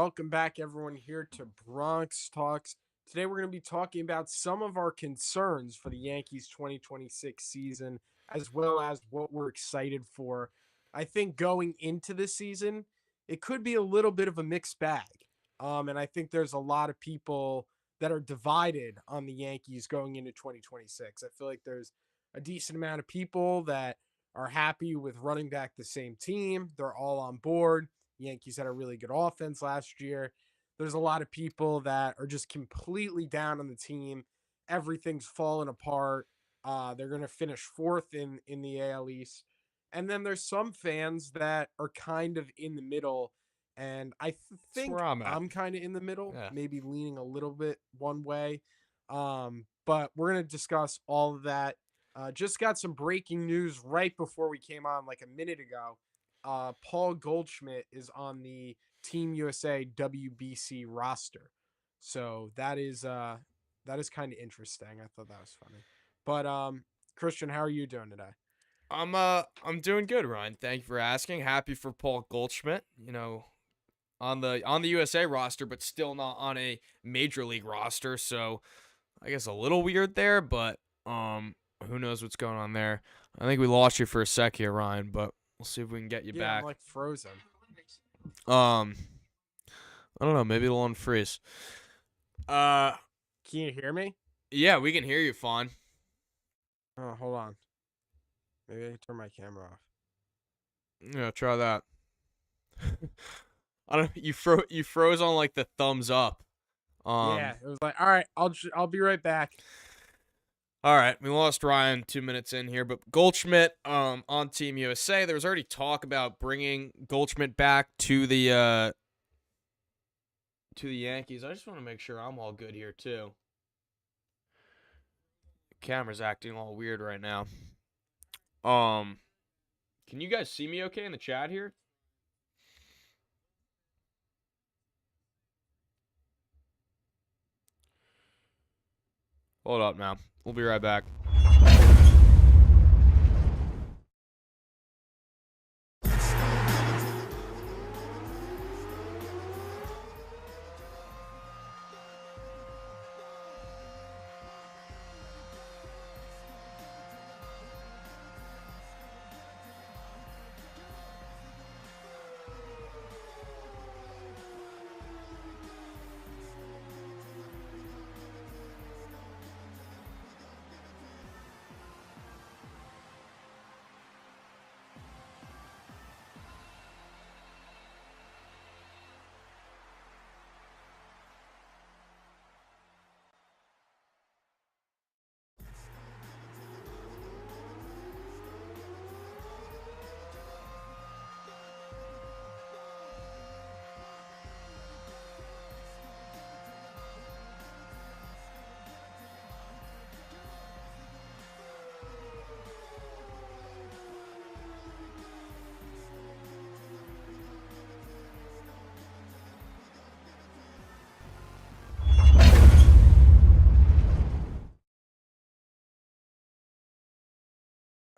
welcome back everyone here to Bronx Talks. Today we're going to be talking about some of our concerns for the Yankees 2026 season, as well as what we're excited for. I think going into the season, it could be a little bit of a mixed bag. And I think there's a lot of people that are divided on the Yankees going into 2026. I feel like there's a decent amount of people that are happy with running back the same team. They're all on board. Yankees had a really good offense last year. There's a lot of people that are just completely down on the team. Everything's falling apart. They're going to finish fourth in the AL East. And then there's some fans that are kind of in the middle. And I That's where think I'm at. I'm kind of in the middle, Yeah. maybe leaning a little bit one way. But we're going to discuss all of that. Just got some breaking news right before we came on, like a minute ago. Paul Goldschmidt is on the Team USA WBC roster. So that is kind of interesting. I thought that was funny. But Christian, how are you doing today? I'm doing good, Ryan. Thank you for asking. Happy for Paul Goldschmidt, on the USA roster, but still not on a major league roster. So I guess a little weird there, but who knows what's going on there. I think we lost you for a sec here, Ryan, but we'll see if we can get you Yeah, I'm back. like frozen. Um I don't know, maybe it'll unfreeze. Uh Can you hear me? yeah, we can hear you fine. Oh, hold on. Maybe I can turn my camera off. Yeah, try that. I don't you froze on like the thumbs up. Yeah, Um it was like, all right, I'll be right back. All right, we lost Ryan 2 minutes in here, but Goldschmidt on Team USA. There was already talk about bringing Goldschmidt back to the Yankees. I just want to make sure I'm all good here too. Camera's acting all weird right now. Um, can you guys see me okay in the chat here? Hold up now. We'll be right back.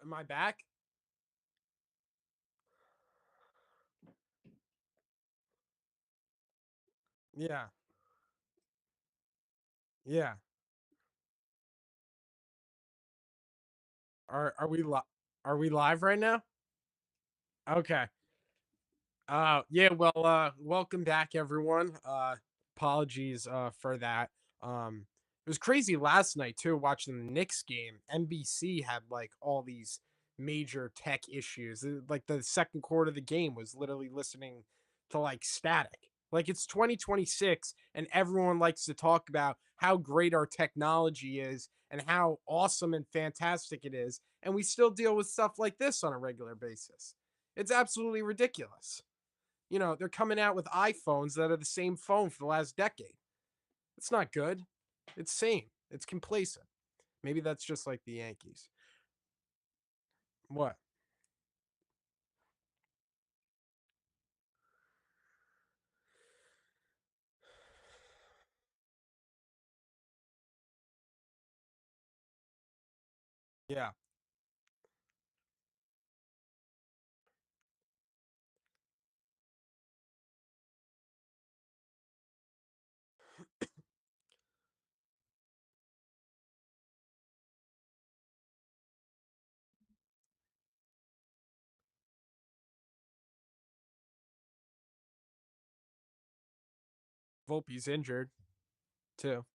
Am I back? Yeah. Yeah. Are we live right now? Okay. Yeah, well, welcome back everyone. Apologies for that. It was crazy last night too watching the Knicks game. NBC had like all these major tech issues. Like the second quarter of the game was literally listening to like static. Like it's 2026 and everyone likes to talk about how great our technology is and how awesome and fantastic it is, and we still deal with stuff like this on a regular basis. It's absolutely ridiculous. They're coming out with iPhones that are the same phone for the last decade. It's not good. It's same. It's complacent. Maybe that's just like the Yankees. What? Yeah. Volpe's injured too.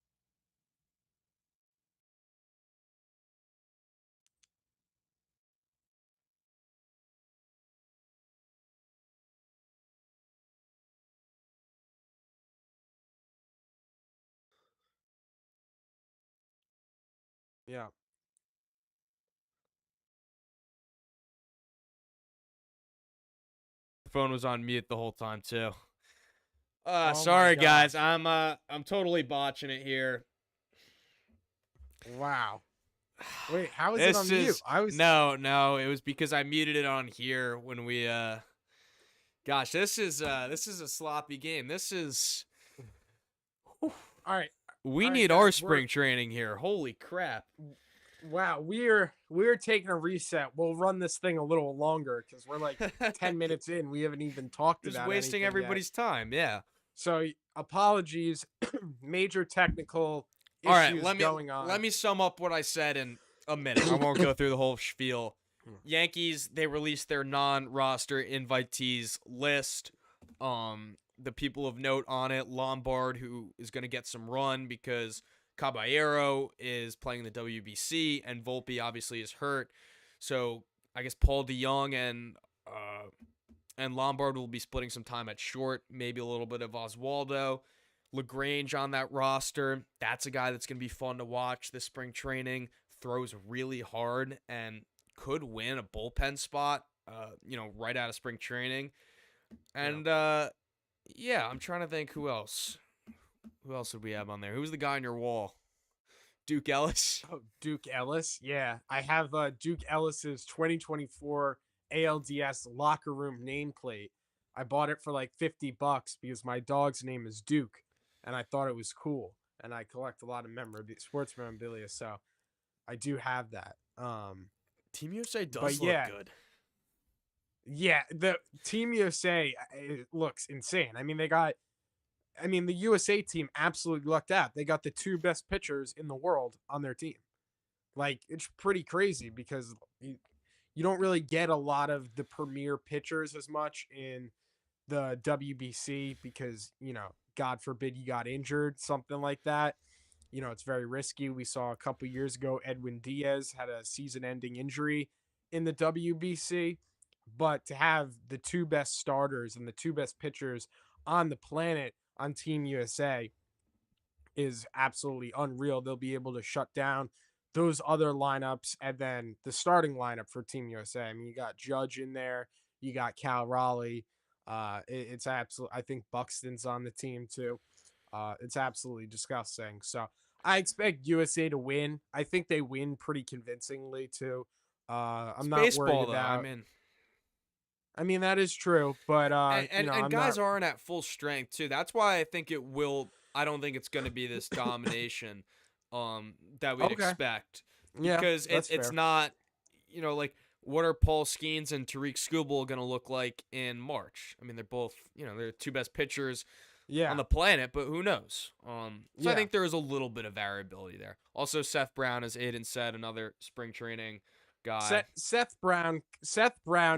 Yeah. The phone was on mute the whole time too. Oh my Sorry guys, gosh. I'm totally botching it here. Wow. Wait, how is it This on mute? is I was no, it was because I muted it on here when we gosh, this is a sloppy game. This is all right. we All right, need our guys. We're spring training here. Holy crap. wow. We're taking a reset. We'll run this thing a little longer because we're like 10 minutes in. We haven't even talked Just about wasting anything yet. everybody's time. Yeah. So apologies. Major technical All right, issues going let on. me sum up what I said in a minute. I won't go through the whole spiel. Yankees, they released their non-roster invitees list. The people of note on it, Lombard, who is going to get some run because Caballero is playing the WBC, and Volpe obviously is hurt. So I guess Paul DeYoung and Lombard will be splitting some time at short, maybe a little bit of Oswaldo. LaGrange on that roster. That's a guy that's going to be fun to watch this spring training. Throws really hard and could win a bullpen spot, right out of spring training. Yeah. And, yeah, I'm trying to think who else. Who else did we have on there? Who's the guy on your wall? Duke Ellis? Oh, Duke Ellis. Yeah, I have Duke Ellis's 2024 ALDS locker room nameplate. I bought it for like $50 because my dog's name is Duke, and I thought it was cool. And I collect a lot of sports memorabilia, so I do have that. Team USA But does look yeah, good. yeah, the Team USA it looks insane. I mean, the USA team absolutely lucked out. They got the two best pitchers in the world on their team. Like it's pretty crazy because you don't really get a lot of the premier pitchers as much in the WBC because, God forbid you got injured, something like that. It's very risky. We saw a couple years ago Edwin Diaz had a season-ending injury in the WBC, but to have the two best starters and the two best pitchers on the planet on Team USA is absolutely unreal. They'll be able to shut down those other lineups and then the starting lineup for Team USA. I mean, you got Judge in there, you got Cal Raleigh. It's absolute. I think Buxton's on the team too. It's absolutely disgusting. So I expect USA to win. I think they win pretty convincingly too. It's I'm not worried baseball, though. about. I mean that is true, but And I'm not. guys aren't at full strength too. That's why I think it will. I don't think it's going to be this domination, that we'd Okay, expect yeah, because that's it's fair. not, like what are Paul Skeens and Tariq Skubal going to look like in March? I mean, they're both, they're two best pitchers on Yeah, the planet, but who knows? So I yeah. think there is a little bit of variability there. Also, Seth Brown, as Aiden said, another spring training guy. Seth Brown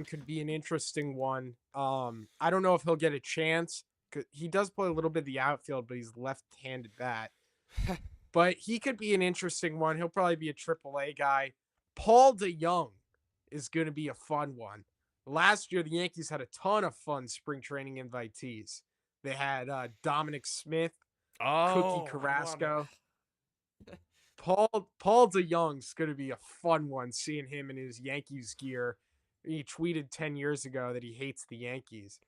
could be an interesting one. I don't know if he'll get a chance. He does play a little bit of the outfield, but he's left-handed bat. But he could be an interesting one. He'll probably be a AAA guy. Paul DeYoung is going to be a fun one. Last year, the Yankees had a ton of fun spring training invitees. They had Dominic Smith, Cookie Oh, I want to. Carrasco. Paul DeYoung's going to be a fun one. Seeing him in his Yankees gear, he tweeted 10 years ago that he hates the Yankees.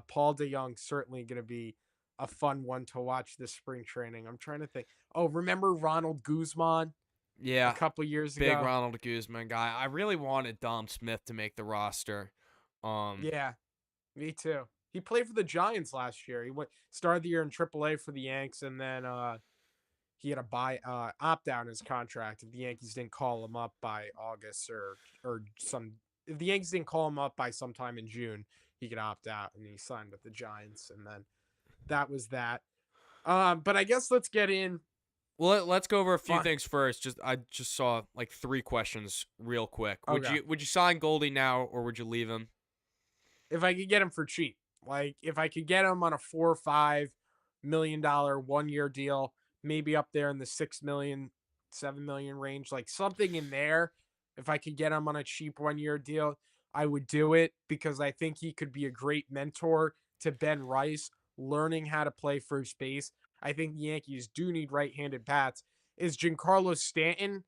Paul DeYoung certainly going to be a fun one to watch this spring training. I'm trying to think. Oh, remember Ronald Guzman a Yeah, couple years big ago? Ronald Guzman guy. I really wanted Dom Smith to make the roster. Um, Yeah, me too. He played for the Giants last year. He started the year in AAA for the Yanks, and then he had a opt out in his contract if the Yankees didn't call him up by August or some. If the Yankees didn't call him up by sometime in June, he could opt out, and he signed with the Giants, and then that was that. But I guess let's get in. well, let's go over a few Fine. things first. I just saw like three questions real quick. Would Okay, you sign Goldie now or would you leave him? if I could get him for cheap, like if I could get him on a 4 or 5, million 1 year deal, maybe up there in the 6 million, 7 million range, like something in there. If I could get him on a cheap 1 year deal, I would do it because I think he could be a great mentor to Ben Rice, learning how to play first base. I think the Yankees do need right-handed bats. Is Giancarlo Stanton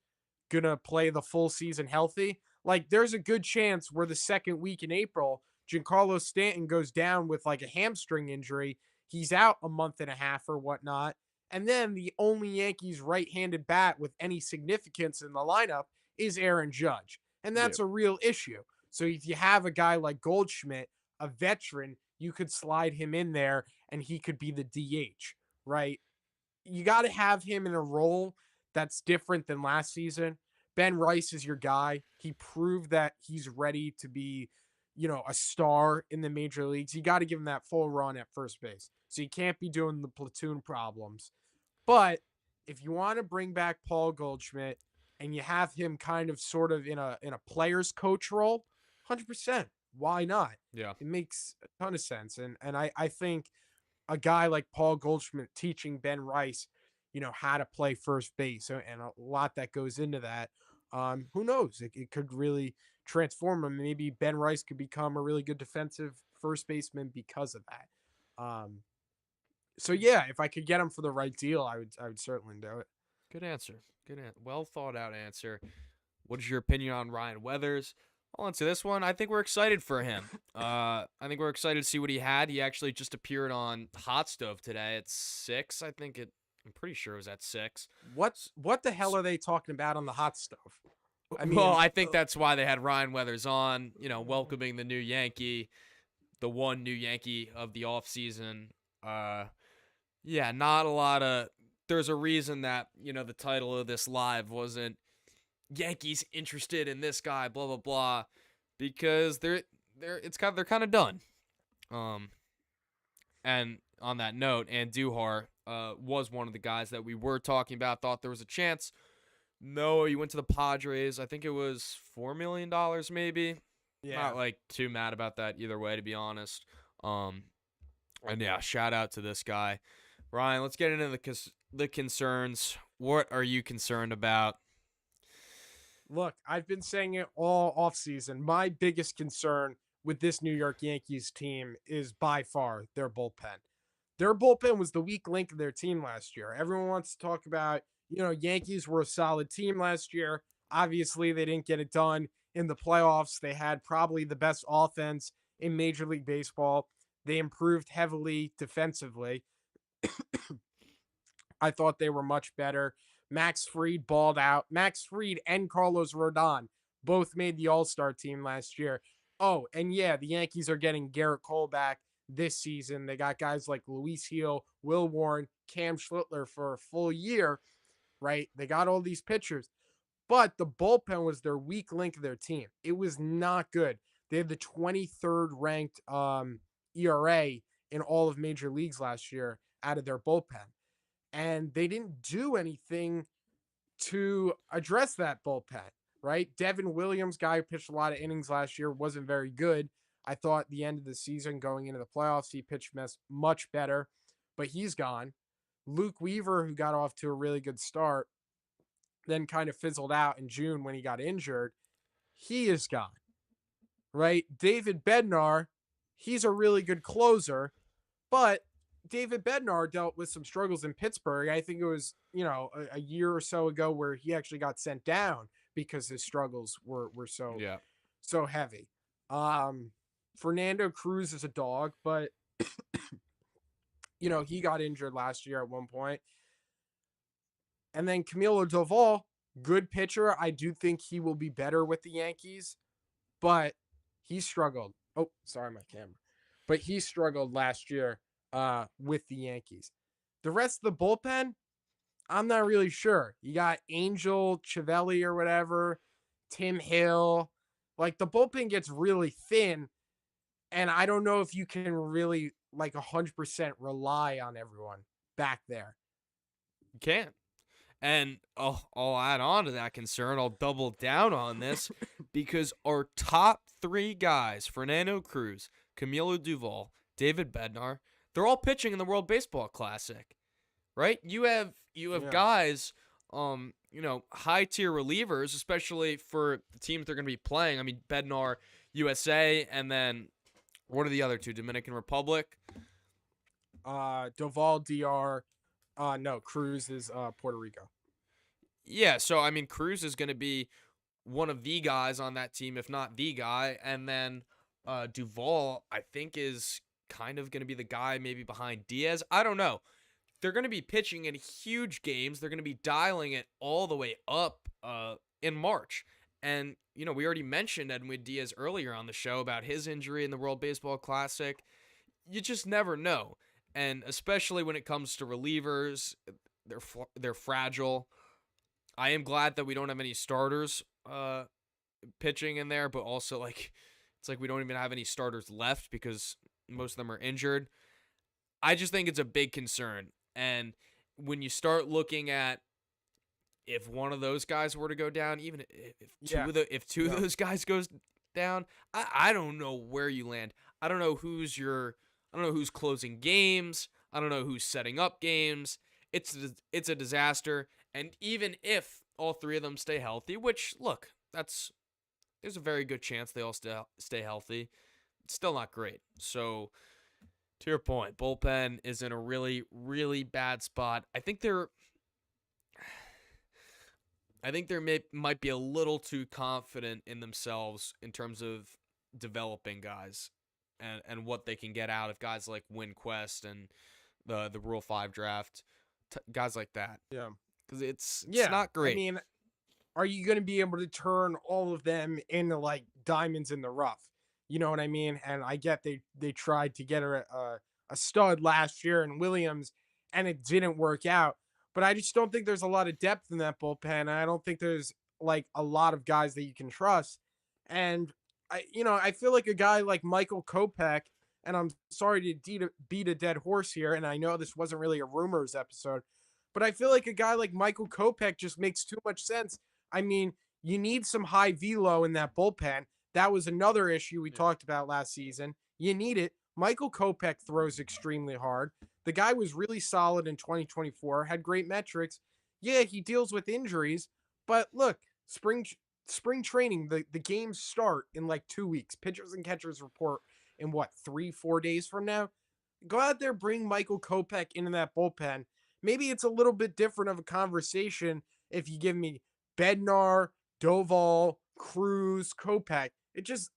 gonna play the full season healthy? Like, there's a good chance where the second week in April, Giancarlo Stanton goes down with like a hamstring injury. He's out a month and a half or whatnot. And then the only Yankees right handed bat with any significance in the lineup is Aaron Judge. And Yeah. that's a real issue. So if you have a guy like Goldschmidt, a veteran, you could slide him in there and he could be the DH, right? You got to have him in a role that's different than last season. Ben Rice is your guy. He proved that he's ready to be, a star in the major leagues. You got to give him that full run at first base. So you can't be doing the platoon problems. But if you want to bring back Paul Goldschmidt and you have him kind of sort of in a player's coach role, 100%. Why not? Yeah. It makes a ton of sense. And I think a guy like Paul Goldschmidt teaching Ben Rice, how to play first base and a lot that goes into that. Who knows? It could really transform him. Maybe Ben Rice could become a really good defensive first baseman because of that. So yeah, if I could get him for the right deal, I would certainly do it. Good answer. Well thought out answer. What is your opinion on Ryan Weathers? I'll answer this one. I think we're excited for him. I think we're excited to see what he had. He actually just appeared on Hot Stove today at 6. I'm pretty sure it was at 6. What the hell are they talking about on the hot stove? I Well, mean, I think that's why they had Ryan Weathers on, welcoming the new Yankee, the one new Yankee of the offseason. Yeah, not a lot of. There's a reason that, the title of this live wasn't Yankees interested in this guy, blah blah blah, because they're kind of done. And on that note, Andujar was one of the guys that we were talking about. Thought there was a chance. No, he went to the Padres. I think it was $4 million, maybe. yeah. Not like too mad about that either way, to be honest. And yeah, shout out to this guy, Ryan. Let's get into the concerns. What are you concerned about? Look, I've been saying it all offseason. My biggest concern with this New York Yankees team is by far their bullpen. Their bullpen was the weak link of their team last year. Everyone wants to talk about, Yankees were a solid team last year. Obviously, they didn't get it done in the playoffs. They had probably the best offense in Major League Baseball. They improved heavily defensively. I thought they were much better. Max Fried balled out. Max Fried and Carlos Rodon both made the All-Star team last year. Oh, and yeah, the Yankees are getting Garrett Cole back this season. They got guys like Luis Gil, Will Warren, Cam Schlittler for a full year, right? They got all these pitchers, but the bullpen was their weak link of their team. It was not good. They had the 23rd ranked ERA in all of major leagues last year out of their bullpen. And they didn't do anything to address that bullpen, right? Devin Williams, guy who pitched a lot of innings last year, wasn't very good. I thought the end of the season going into the playoffs, he pitched much better, but he's gone. Luke Weaver, who got off to a really good start, then kind of fizzled out in June when he got injured, he is gone, right? David Bednar, he's a really good closer, but David Bednar dealt with some struggles in Pittsburgh. I think it was, a year or so ago where he actually got sent down because his struggles were so Yeah. so heavy. Fernando Cruz is a dog, but he got injured last year at one point. And then Camilo Doval, good pitcher. I do think he will be better with the Yankees, but he struggled. Oh, sorry, my camera. But he struggled last year with the Yankees. The rest of the bullpen, I'm not really sure. You got Angel, Chiavelli or whatever, Tim Hill. Like, the bullpen gets really thin, and I don't know if you can really, 100% rely on everyone back there. You can't. And I'll add on to that concern. I'll double down on this because our top 3 guys, Fernando Cruz, Camilo Duval, David Bednar, they're all pitching in the World Baseball Classic, right? You have Yeah. guys, high tier relievers, especially for the teams they're going to be playing. I mean, Bednar, USA, and then what are the other two? Dominican Republic. Doval, DR. No, Cruz is Puerto Rico. Yeah, so I mean, Cruz is going to be one of the guys on that team, if not the guy, and then Duvall, I think, is kind of going to be the guy maybe behind Diaz. I don't know. They're going to be pitching in huge games. They're going to be dialing it all the way up in March. And, we already mentioned Edwin Diaz earlier on the show about his injury in the World Baseball Classic. You just never know. And especially when it comes to relievers, they're fragile. I am glad that we don't have any starters pitching in there, but also it's like we don't even have any starters left because most of them are injured. I just think it's a big concern. And when you start looking at if one of those guys were to go down, even if two of those guys goes down, I don't know where you land. I don't know who's closing games. I don't know who's setting up games. It's a disaster. And even if all three of them stay healthy, which look, there's a very good chance they all stay healthy, it's still not great. So to your point, bullpen is in a really, really bad spot. I think might be a little too confident in themselves in terms of developing guys and what they can get out of guys like Winquest and the Rule 5 draft, guys like that. Yeah. Because it's Yeah. not I great. mean, are you going to be able to turn all of them into like diamonds in the rough? You know what I mean? And I get they tried to get a stud last year in Williams, and it didn't work out. But I just don't think there's a lot of depth in that bullpen. I don't think there's like a lot of guys that you can trust. And I feel like a guy like Michael Kopech, and I'm sorry to beat a dead horse here, and I know this wasn't really a rumors episode, but I feel like a guy like Michael Kopech just makes too much sense. I mean, you need some high velo in that bullpen. That was another issue we talked about last season. You need it. Michael Kopech throws extremely hard. The guy was really solid in 2024, had great metrics. Yeah, he deals with injuries, but look, spring training, the games start in like 2 weeks. Pitchers and catchers report in what, 3-4 days from now? Go out there, bring Michael Kopech into that bullpen. Maybe it's a little bit different of a conversation if you give me Bednar, Doval, Cruz, Kopech. It just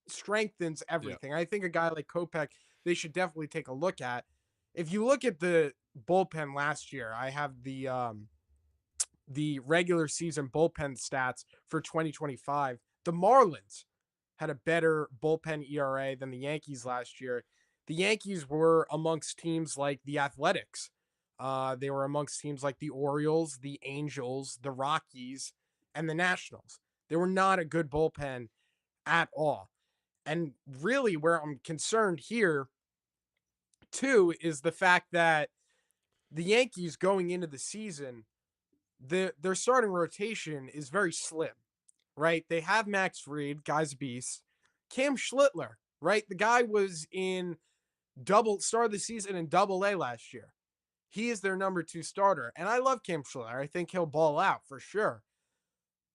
strengthens Yeah. everything. I think a guy like Kopech, they should definitely take a look at. If you look at the bullpen last year, I have the regular season bullpen stats for 2025. The Marlins had a better bullpen ERA than the Yankees last year. The Yankees were amongst teams like the Athletics. They were amongst teams like the Orioles, the Angels, the Rockies, and the Nationals. They were not a good bullpen at all. And really, where I'm concerned here, too, is the fact that the Yankees going into the season, their starting rotation is very slim, right? They have Max Fried, guy's a beast. Cam Schlittler, right? The guy was in started the season in Double A last year. He is their number 2 starter, and I love Cam Schlittler. I think he'll ball out for sure.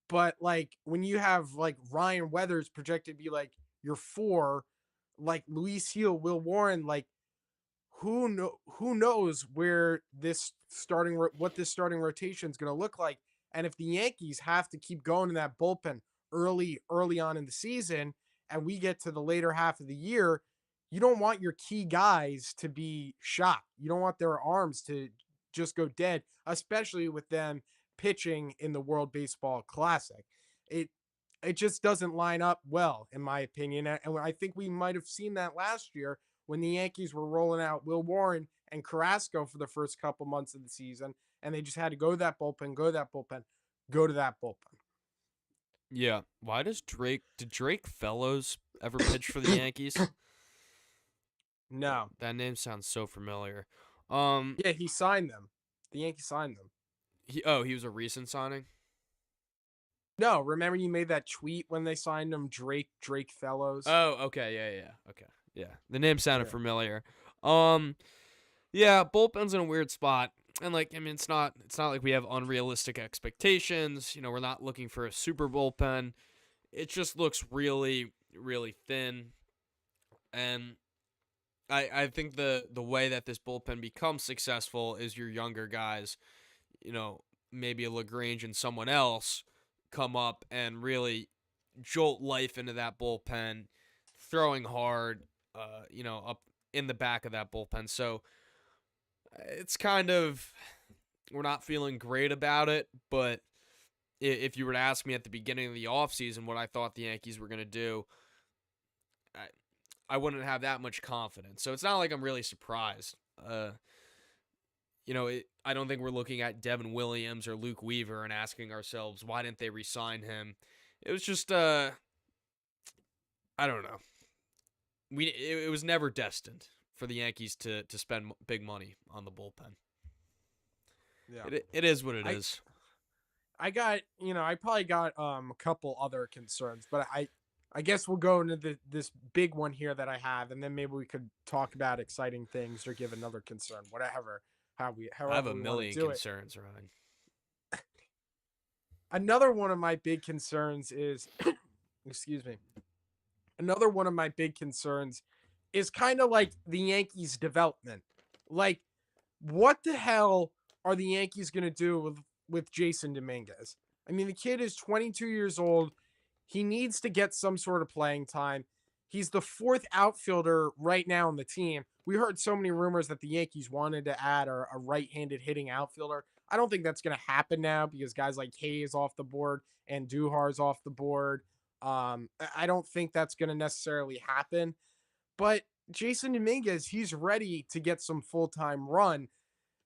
But like when you have like Ryan Weathers projected to be like your 4, like Luis Heel, Will Warren, like who knows where what this starting rotation is going to look like. And if the Yankees have to keep going in that bullpen early on in the season, and we get to the later half of the year, you don't want your key guys to be shot. You don't want their arms to just go dead, especially with them pitching in the World Baseball Classic. It it just doesn't line up well, in my opinion. And I think we might have seen that last year when the Yankees were rolling out Will Warren and Carrasco for the first couple months of the season, and they just had to go to that bullpen, go to that bullpen, go to that bullpen. Yeah. Why did Drake Fellows ever pitch for the Yankees? No. That name sounds so familiar. Yeah, he signed them. The Yankees signed them. He was a recent signing. No, remember you made that tweet when they signed him, Drake Fellows? Oh, okay, yeah, okay, yeah. The name sounded Yeah. familiar. Um, yeah, bullpen's in a weird spot. And like, I mean, it's not like we have unrealistic expectations. We're not looking for a super bullpen. It just looks really, really thin. And I think the way that this bullpen becomes successful is your younger guys, you know, maybe a LaGrange and someone else come up and really jolt life into that bullpen, throwing hard, up in the back of that bullpen. So it's kind of, we're not feeling great about it, but if you were to ask me at the beginning of the offseason what I thought the Yankees were going to do, I, I wouldn't have that much confidence. So it's not like I'm really surprised. I don't think we're looking at Devin Williams or Luke Weaver and asking ourselves, why didn't they re-sign him? It was just, I don't know. It was never destined for the Yankees to spend big money on the bullpen. Yeah. It is what it I is. I got, I probably got a couple other concerns, but I guess we'll go into this big one here that I have, and then maybe we could talk about exciting things or give another concern, whatever, I have however a we want to million do it. concerns, Ryan. Another one of my big concerns is excuse me. Another one of my big concerns is kind of like the Yankees development. Like, what the hell are the Yankees going to do with Jason Dominguez? I mean, the kid is 22 years old. He needs to get some sort of playing time. He's the fourth outfielder right now on the team. We heard so many rumors that the Yankees wanted to add a right-handed hitting outfielder. I don't think that's going to happen now because guys like Hayes off the board and Duhar's off the board. I don't think that's going to necessarily happen. But Jason Dominguez, he's ready to get some full-time run,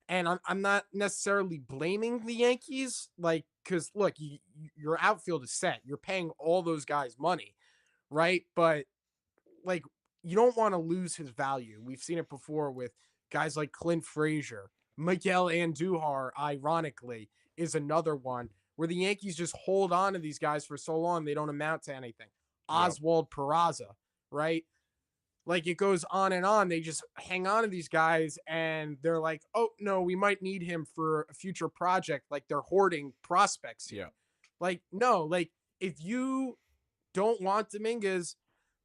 and I'm not necessarily blaming the Yankees, like, because look, your outfield is set. You're paying all those guys money, right? But like, you don't want to lose his value. We've seen it before with guys like Clint Frazier, Miguel Andujar. Ironically, is another one where the Yankees just hold on to these guys for so long they don't amount to anything. Yep. Oswald Peraza, right? Like, it goes on and on. They just hang on to these guys and they're like, oh no, we might need him for a future project. Like, they're hoarding prospects here. Yeah. Like, no, like, if you don't want Dominguez,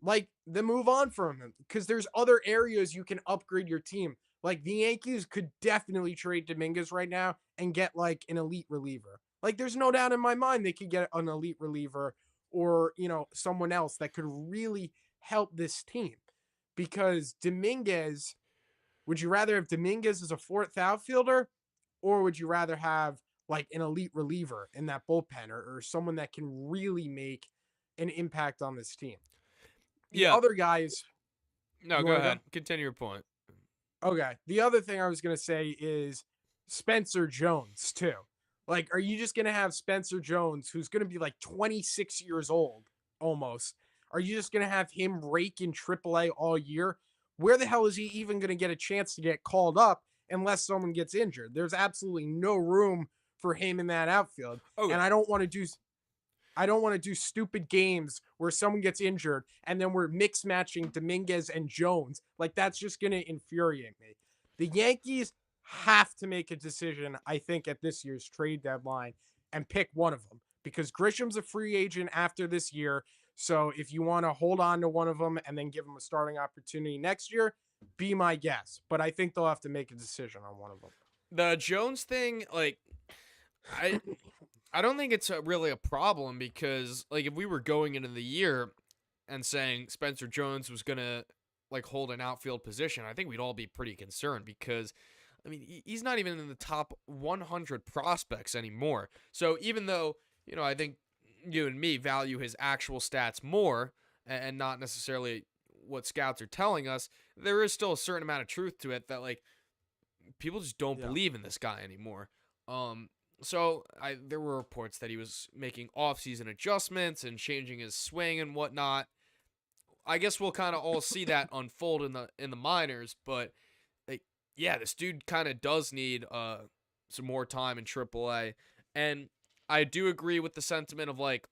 like, then move on from him because there's other areas you can upgrade your team. Like, the Yankees could definitely trade Dominguez right now and get like an elite reliever. Like, there's no doubt in my mind they could get an elite reliever or, someone else that could really help this team. Because Dominguez, would you rather have Dominguez as a fourth outfielder, or would you rather have like an elite reliever in that bullpen, or someone that can really make an impact on this team? The Yeah. other guys, No, you go want to go? ahead. Continue your point. Okay. The other thing I was going to say is Spencer Jones, too. Like, are you just going to have Spencer Jones, who's going to be like 26 years old almost? Are you just going to have him rake in AAA all year? Where the hell is he even going to get a chance to get called up unless someone gets injured? There's absolutely no room for him in that outfield. And Okay. I don't want to do stupid games where someone gets injured and then we're mix matching Dominguez and Jones. Like, that's just going to infuriate me. The Yankees have to make a decision, I think, at this year's trade deadline and pick one of them because Grisham's a free agent after this year. So if you want to hold on to one of them and then give them a starting opportunity next year, be my guess. But I think they'll have to make a decision on one of them. The Jones thing, like, I I don't think it's really a problem because, like, if we were going into the year and saying Spencer Jones was gonna like hold an outfield position, I think we'd all be pretty concerned because, I mean, he's not even in the top 100 prospects anymore. So even though I think you and me value his actual stats more and not necessarily what scouts are telling us, there is still a certain amount of truth to it that, like, people just don't Yeah. believe in this guy anymore. So there were reports that he was making off-season adjustments and changing his swing and whatnot. I guess we'll kind of all see that unfold in the minors, but, like, yeah, this dude kind of does need some more time in AAA, and I do agree with the sentiment of, like,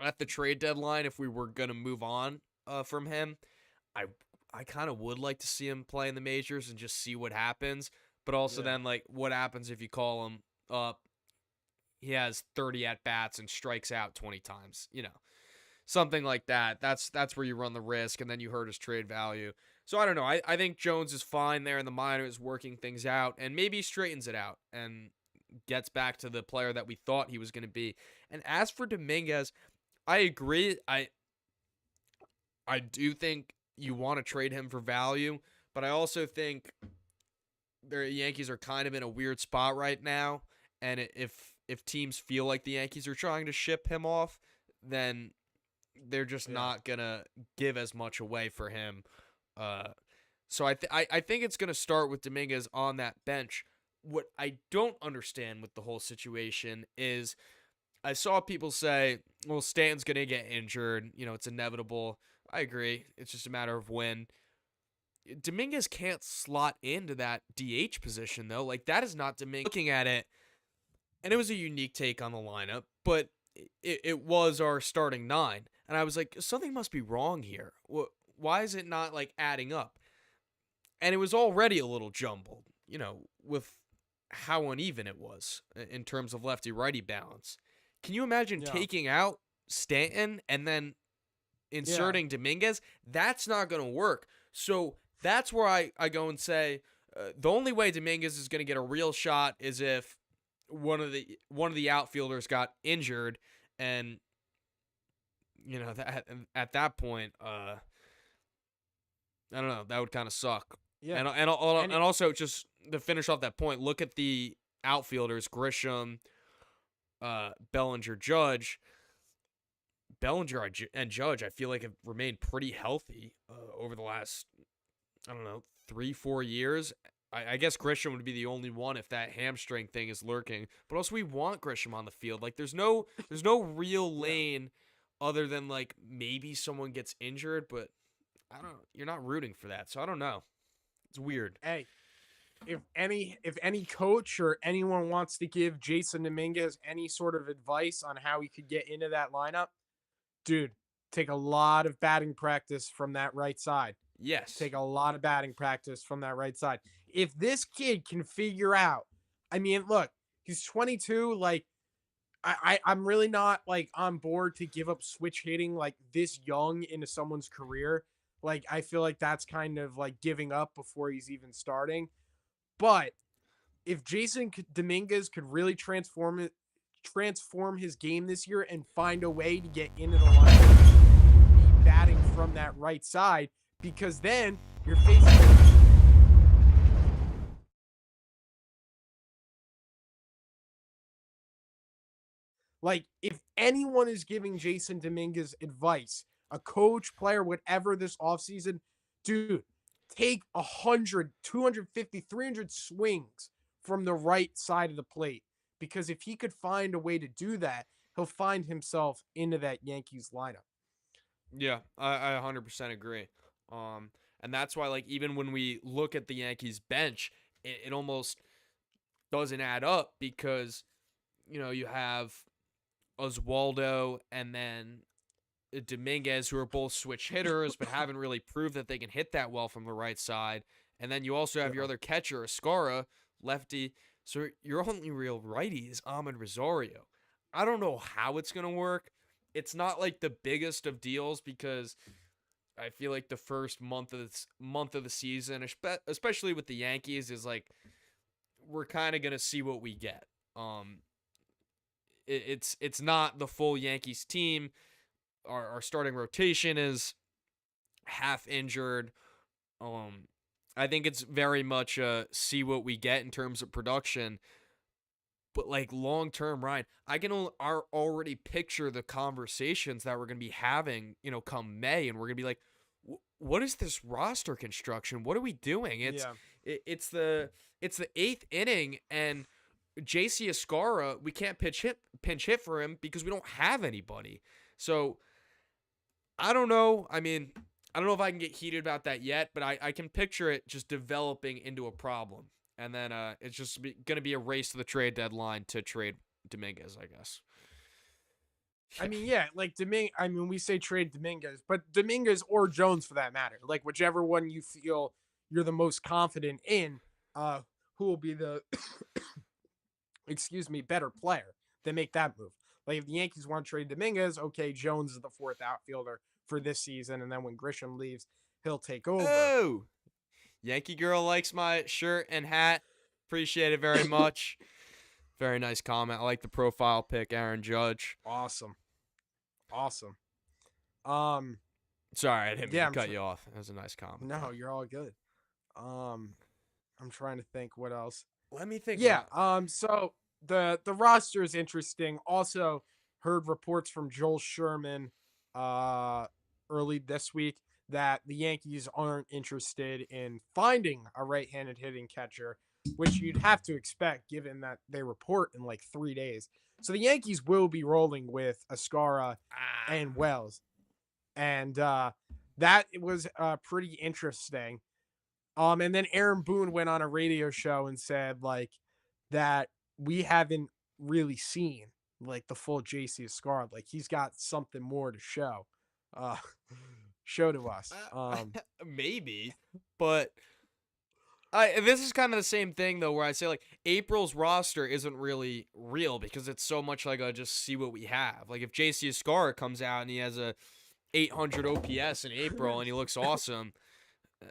at the trade deadline, if we were gonna move on from him, I I kind of would like to see him play in the majors and just see what happens. But also Yeah. then, like, what happens if you call him up? He has 30 at bats and strikes out 20 times. Something like that. That's where you run the risk, and then you hurt his trade value. So I don't know. I think Jones is fine there in the minors, working things out, and maybe he straightens it out and gets back to the player that we thought he was going to be. And as for Dominguez, I agree. I do think you want to trade him for value, but I also think the Yankees are kind of in a weird spot right now. And if teams feel like the Yankees are trying to ship him off, then they're just Yeah. not gonna give as much away for him. Uh, so I think it's gonna start with Dominguez on that bench. What I don't understand with the whole situation is I saw people say, "Well, Stanton's gonna get injured. It's inevitable." I agree. It's just a matter of when. Dominguez can't slot into that DH position though. Like that is not Dominguez. Looking at it, and it was a unique take on the lineup, but it was our starting nine. And I was like, something must be wrong here. Why is it not like adding up? And it was already a little jumbled, with how uneven it was in terms of lefty righty balance. Can you imagine Yeah. taking out Stanton and then Yeah. inserting Dominguez? That's not going to work. So that's where I go and say the only way Dominguez is going to get a real shot is if one of the outfielders got injured, and that at that point, I don't know, that would kind of suck. Yeah. And also just to finish off that point, look at the outfielders: Grisham, Bellinger, Judge. Bellinger and Judge, I feel like have remained pretty healthy over the last, I don't know, 3-4 years. I guess Grisham would be the only one if that hamstring thing is lurking. But also, we want Grisham on the field. Like, there's no real Yeah. lane other than like maybe someone gets injured. But I don't. You're not rooting for that, so I don't know. It's weird. Hey, if any coach or anyone wants to give Jason Dominguez any sort of advice on how he could get into that lineup, dude, take a lot of batting practice from that right side. Yes. Take a lot of batting practice from that right side. If this kid can figure out, I mean, look, he's 22. Like, I'm really not like on board to give up switch hitting like this young into someone's career. Like, I feel like that's kind of like giving up before he's even starting. But if Jason Dominguez could really transform his game this year and find a way to get into the lineup, be batting from that right side, because then you're facing. Like, if anyone is giving Jason Dominguez advice, a coach, player, whatever, this offseason, dude, take 100, 250, 300 swings from the right side of the plate. Because if he could find a way to do that, he'll find himself into that Yankees lineup. Yeah, I 100% agree. Um, and that's why, like, even when we look at the Yankees bench, it almost doesn't add up because you have Oswaldo and then Dominguez, who are both switch hitters but haven't really proved that they can hit that well from the right side. And then you also have your Yeah. other catcher, Escara, lefty. So your only real righty is Ahmed Rosario. I don't know how it's going to work. It's not like the biggest of deals because I feel like the first month of the season, especially with the Yankees, is like we're kind of going to see what we get. It's not the full Yankees team. Our starting rotation is half injured. I think it's very much see what we get in terms of production. But like long term, Ryan, I can already picture the conversations that we're going to be having, come May, and we're going to be like, what is this roster construction? What are we doing? Yeah. It's the eighth inning, and JC Escara, we can't pinch hit for him because we don't have anybody. So I don't know. I mean, I don't know if I can get heated about that yet, but I can picture it just developing into a problem. And then it's just going to be a race to the trade deadline to trade Dominguez, I guess. I mean, yeah, like I mean, we say trade Dominguez, but Dominguez or Jones for that matter, like whichever one you feel you're the most confident in, uh, who will be the excuse me, better player, then make that move. Like if the Yankees want to trade Dominguez, okay, Jones is the fourth outfielder for this season, and then when Grisham leaves, he'll take over. Oh, Yankee girl likes my shirt and hat. Appreciate it very much. Very nice comment. I like the profile pic, Aaron Judge. Awesome, awesome. Um, Sorry, I didn't mean yeah, to cut you off. That was a nice comment, no, though. you're all good. Um, I'm trying to think what else. Let me think. Yeah. So the roster is interesting. Also, heard reports from Joel Sherman, uh, early this week that the Yankees aren't interested in finding a right-handed hitting catcher, which you'd have to expect given that they report in like 3 days. So the Yankees will be rolling with Ascara and Ah. Wells, and that was pretty interesting. And then Aaron Boone went on a radio show and said like that we haven't really seen like the full JC Scarred. Like he's got something more to show, uh, show to us. Maybe, but I this is kind of the same thing though, where I say like April's roster isn't really real because it's so much like a just see what we have. Like if JC Escarra comes out and he has a 800 OPS in April and he looks awesome, uh,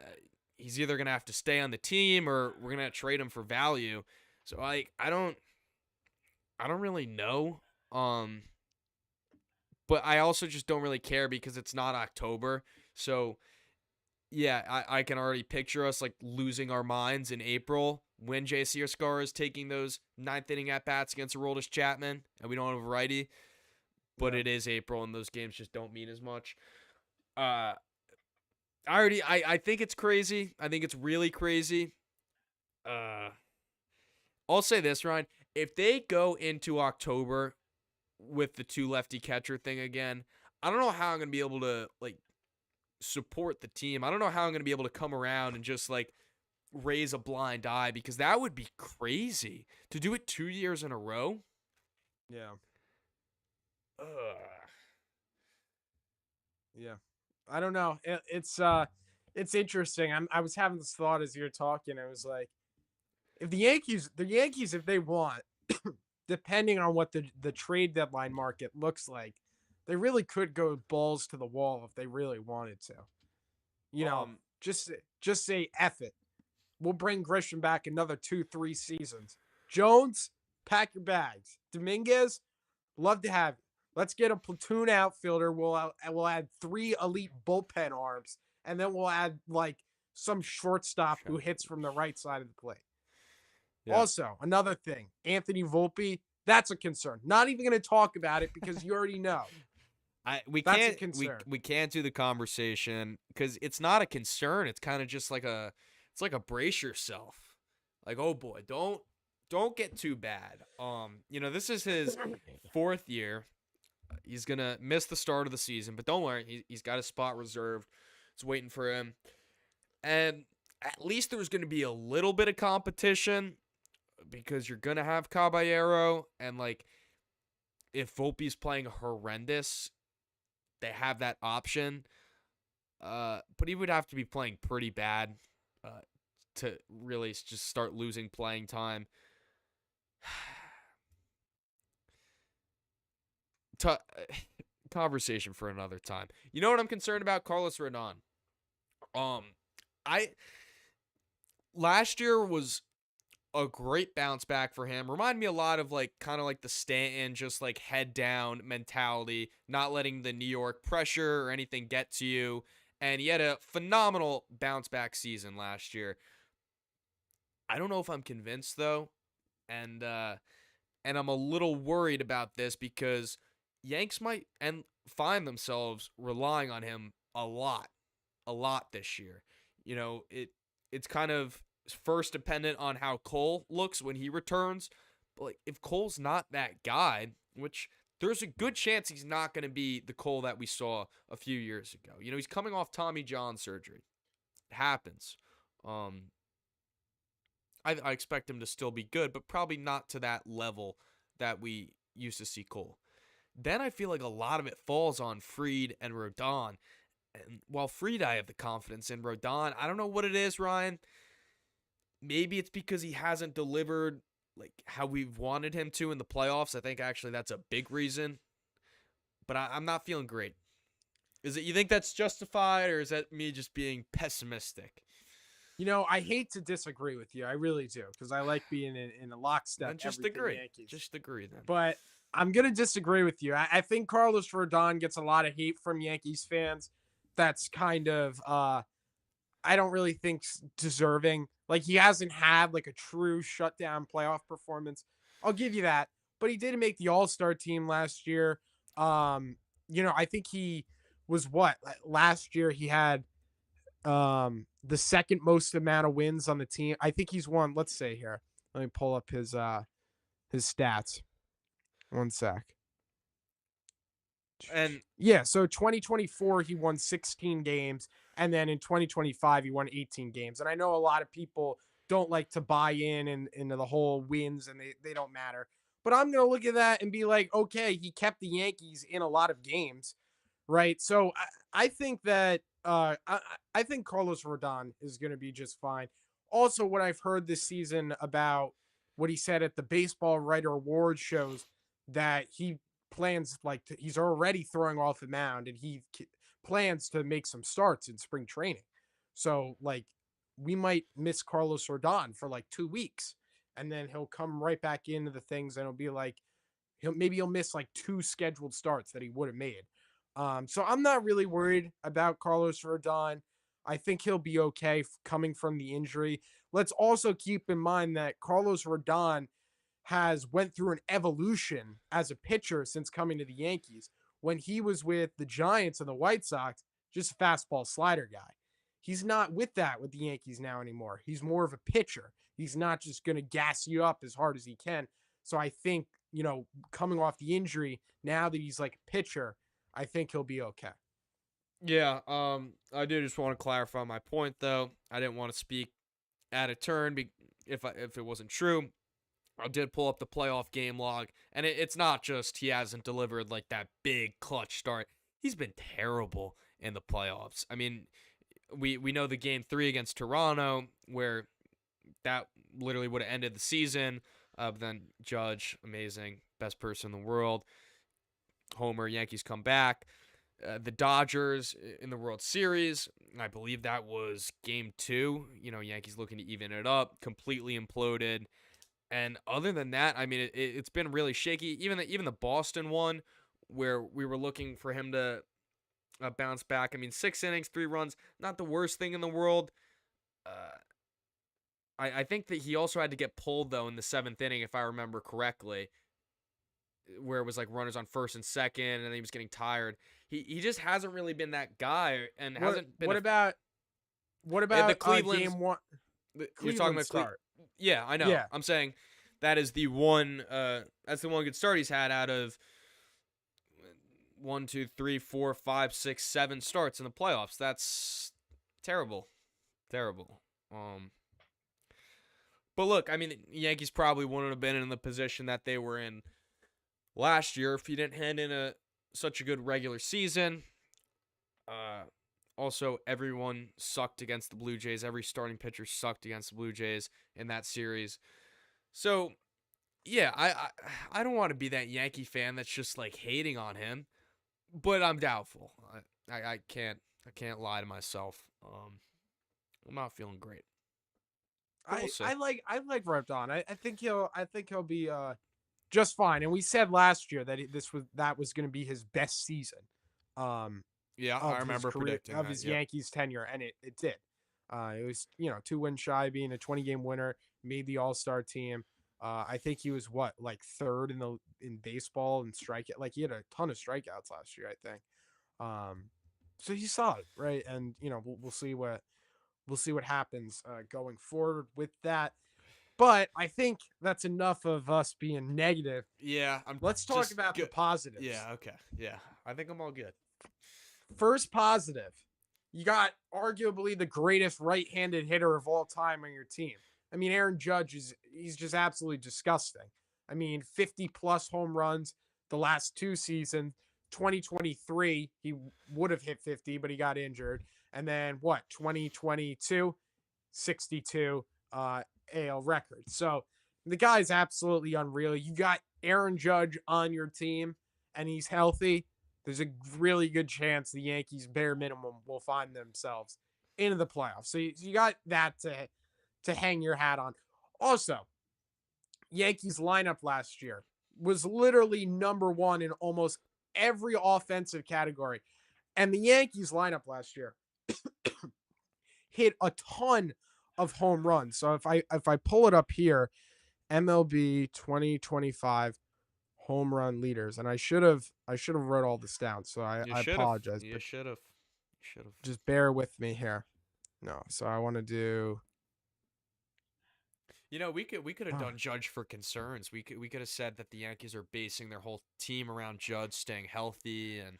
he's either gonna have to stay on the team or we're gonna trade him for value. So like I don't really know. Um, but I also just don't really care because it's not October. So yeah, I can already picture us like losing our minds in April when JC Escar is taking those ninth inning at bats against Aroldis Chapman and we don't have a righty. But Yeah, it is April and those games just don't mean as much. Uh, I think it's crazy. I think it's really crazy. Uh, I'll say this, Ryan. If they go into October with the two lefty catcher thing again, I don't know how I'm gonna be able to like support the team. I don't know how I'm gonna be able to come around and just like raise a blind eye because that would be crazy to do it 2 years in a row. yeah, Ugh. yeah. I don't know. It's interesting. I was having this thought as you're talking. I was like, if the Yankees, if they want, depending on what the trade deadline market looks like, they really could go balls to the wall if they really wanted to. You know, Um, just say F it. We'll bring Grisham back another 2, 3 seasons. Jones, pack your bags. Dominguez, love to have you. Let's get a platoon outfielder. We'll add 3 elite bullpen arms, and then we'll add like some shortstop who hits from the right side of the plate. yeah. Also, another thing, Anthony Volpe, that's a concern. Not even going to talk about it because you already know I we that's a can't we concern. we can't do the conversation because it's not a concern. It's kind of just like a brace yourself. Like oh boy, don't get too bad. This is his fourth year. He's gonna miss the start of the season, but don't worry, he's got a spot reserved. It's waiting for him, and at least there's gonna be a little bit of competition because you're gonna have Caballero and like if Volpe's playing horrendous, they have that option. But he would have to be playing pretty bad uh, to really just start losing playing time. T- Conversation for another time. You know what I'm concerned about? Carlos Rodon. Um, I last year was a great bounce back for him. Remind me a lot of like kind of like the Stanton, just like head down mentality, not letting the New York pressure or anything get to you. And he had a phenomenal bounce back season last year. I don't know if I'm convinced though, and I'm a little worried about this because Yanks might and find themselves relying on him a lot this year. It's kind of first dependent on how Cole looks when he returns. But like if Cole's not that guy, which there's a good chance he's not going to be the Cole that we saw a few years ago. He's coming off Tommy John surgery. It happens. Um, I expect him to still be good, but probably not to that level that we used to see Cole. then I feel like a lot of it falls on Fried and Rodon. And while Fried I have the confidence in, Rodon, I don't know what it is, Ryan. Maybe it's because he hasn't delivered like how we've wanted him to in the playoffs. I think actually that's a big reason. But I'm not feeling great. Is it, you think that's justified, or is that me just being pessimistic? I hate to disagree with you. I really do, because I like being in a lockstep Then just everything agree. Yankees. Just agree then. But I'm gonna disagree with you. I think Carlos Rodon gets a lot of hate from Yankees fans. That's kind of I don't really think deserving. Like, he hasn't had like a true shutdown playoff performance. I'll give you that. But he did make the All-Star team last year. I think he was what last year he had the second most amount of wins on the team. I think he's won, let's say here. Let me pull up his stats. One sec. And Yeah, so 2024 he won 16 games, and then in 2025 he won 18 games. And I know a lot of people don't like to buy into the whole wins, and they don't matter. But I'm gonna look at that and be like, okay, he kept the Yankees in a lot of games, right? So I think that I think Carlos Rodon is gonna be just fine. Also, what I've heard this season about what he said at the Baseball Writer Award shows, that he plans he's already throwing off the mound, and he plans to make some starts in spring training. So like we might miss Carlos Rodon for like 2 weeks, and then he'll come right back into the things, and it'll be like he'll miss like two scheduled starts that he would have made. So I'm not really worried about Carlos Rodon. I think he'll be okay coming from the injury. Let's also keep in mind that Carlos Rodon has went through an evolution as a pitcher since coming to the Yankees. When he was with the Giants and the White Sox, just a fastball slider guy. He's not with that with the Yankees now anymore. He's more of a pitcher. He's not just going to gas you up as hard as he can. So I think, coming off the injury, now that he's like a pitcher, I think he'll be okay. yeah, I do just want to clarify my point though. I didn't want to speak out of turn if it wasn't true. I did pull up the playoff game log, and it's not just he hasn't delivered like that big clutch start. He's been terrible in the playoffs. I mean, we know the game 3 against Toronto where that literally would have ended the season. But then Judge, amazing, best person in the world. Homer, Yankees come back. The Dodgers in the World Series, I believe that was game 2. Yankees looking to even it up, completely imploded. And other than that, I mean, it's been really shaky. Even the Boston one, where we were looking for him to bounce back. I mean, 6 innings, 3 runs, not the worst thing in the world. Uh, I think that he also had to get pulled though in the 7th inning, if I remember correctly, where it was like runners on first and second, and then he was getting tired. He just hasn't really been that guy, and What hasn't been. what The about Cleveland? game one? You're talking Cleveland about start. Yeah, I know. Yeah. I'm saying that is the one. That's the one good start he's had out of 1, 2, 3, 4, 5, 6, 7 starts in the playoffs. That's terrible, terrible. But look, I mean, the Yankees probably wouldn't have been in the position that they were in last year if he didn't hand in such a good regular season. Also, everyone sucked against the Blue Jays. Every starting pitcher sucked against the Blue Jays in that series. So, yeah, I don't want to be that Yankee fan that's just like hating on him, but I'm doubtful. I can't lie to myself. I'm not feeling great. But we'll see. I like Rodon. I think he'll be just fine. And we said last year that that was going to be his best season. Yeah, I Of his remember career, predicting of that. his Yep. Yankees tenure, and it did. It was 2 wins shy, being a 20-game winner, made the All-Star team. I think he was what, like third in baseball and strikeout. Like, he had a ton of strikeouts last year, I think. So he's solid, right? And we'll see what happens going forward with that. But I think that's enough of us being negative. Yeah, I'm Let's talk just about the good. positives. Yeah, okay. Yeah, I think I'm all good. First positive, you got arguably the greatest right-handed hitter of all time on your team. I mean, Aaron Judge he's just absolutely disgusting. I mean, 50 plus home runs, the last two seasons. 2023, he would have hit 50, but he got injured. And then what? 2022, 62 AL record. So the guy's absolutely unreal. You got Aaron Judge on your team and he's healthy. There's a really good chance the Yankees, bare minimum, will find themselves into the playoffs. So you got that to hang your hat on. Also, Yankees lineup last year was literally number one in almost every offensive category. And the Yankees lineup last year hit a ton of home runs. So if I pull it up here, MLB 2025 home run leaders, and I should have wrote all this down. So You I should have. apologize, You but should have. Should have. just bear with me here. No, so I want to do. We could have done Judge for concerns. We could have said that the Yankees are basing their whole team around Judge staying healthy and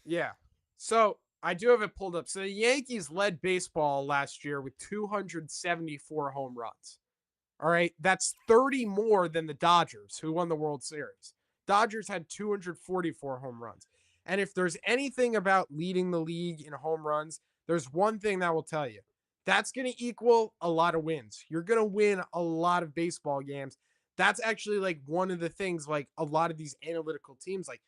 Yeah. So I do have it pulled up. So the Yankees led baseball last year with 274 home runs. All right. That's 30 more than the Dodgers, who won the World Series. Dodgers had 244 home runs. And if there's anything about leading the league in home runs, there's one thing that will tell you that's going to equal a lot of wins. You're going to win a lot of baseball games. That's actually like one of the things, like a lot of these analytical teams, like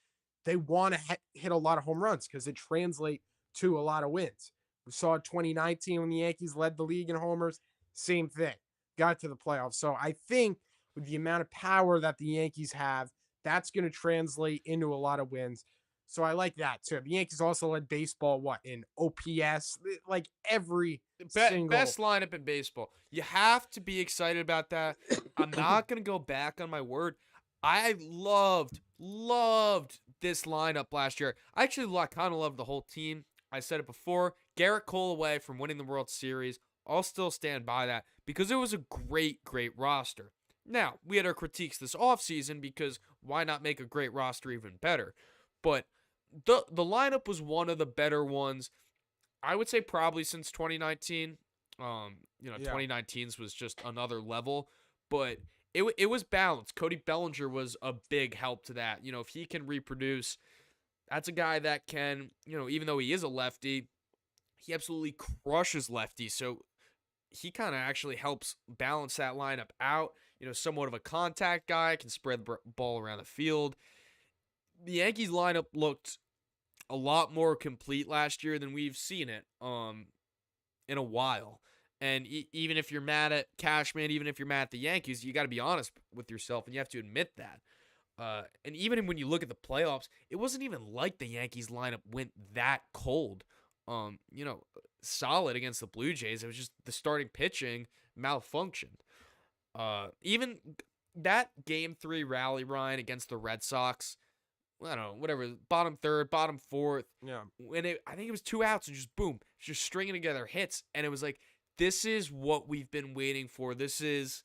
they want to hit a lot of home runs because it translates to a lot of wins. We saw 2019 when the Yankees led the league in homers, same thing, got to the playoffs. So I think with the amount of power that the Yankees have, that's going to translate into a lot of wins. So I like that too. The Yankees also led baseball what in OPS, like every single. best lineup in baseball. You have to be excited about that. I'm not gonna go back on my word. I loved this lineup last year. I actually kind of loved the whole team. I said it before. Garrett Cole away from winning the World Series. I'll still stand by that because it was a great roster. Now, we had our critiques this offseason because why not make a great roster even better? But the lineup was one of the better ones, I would say probably since 2019. Yeah. 2019's was just another level, but it was balanced. Cody Bellinger was a big help to that. If he can reproduce, that's a guy that can, even though he is a lefty, he absolutely crushes lefties. So he kind of actually helps balance that lineup out. Somewhat of a contact guy, can spread the ball around the field. The Yankees lineup looked a lot more complete last year than we've seen it in a while. And even if you're mad at Cashman, even if you're mad at the Yankees, you got to be honest with yourself, and you have to admit that. And even when you look at the playoffs, it wasn't even like the Yankees lineup went that cold. Solid against the Blue Jays. It was just the starting pitching malfunctioned. Even that Game 3 rally, Ryan, against the Red Sox, I don't know, whatever, bottom third, bottom fourth. Yeah. I think it was 2 outs and just boom, just stringing together hits. And it was like, this is what we've been waiting for. This is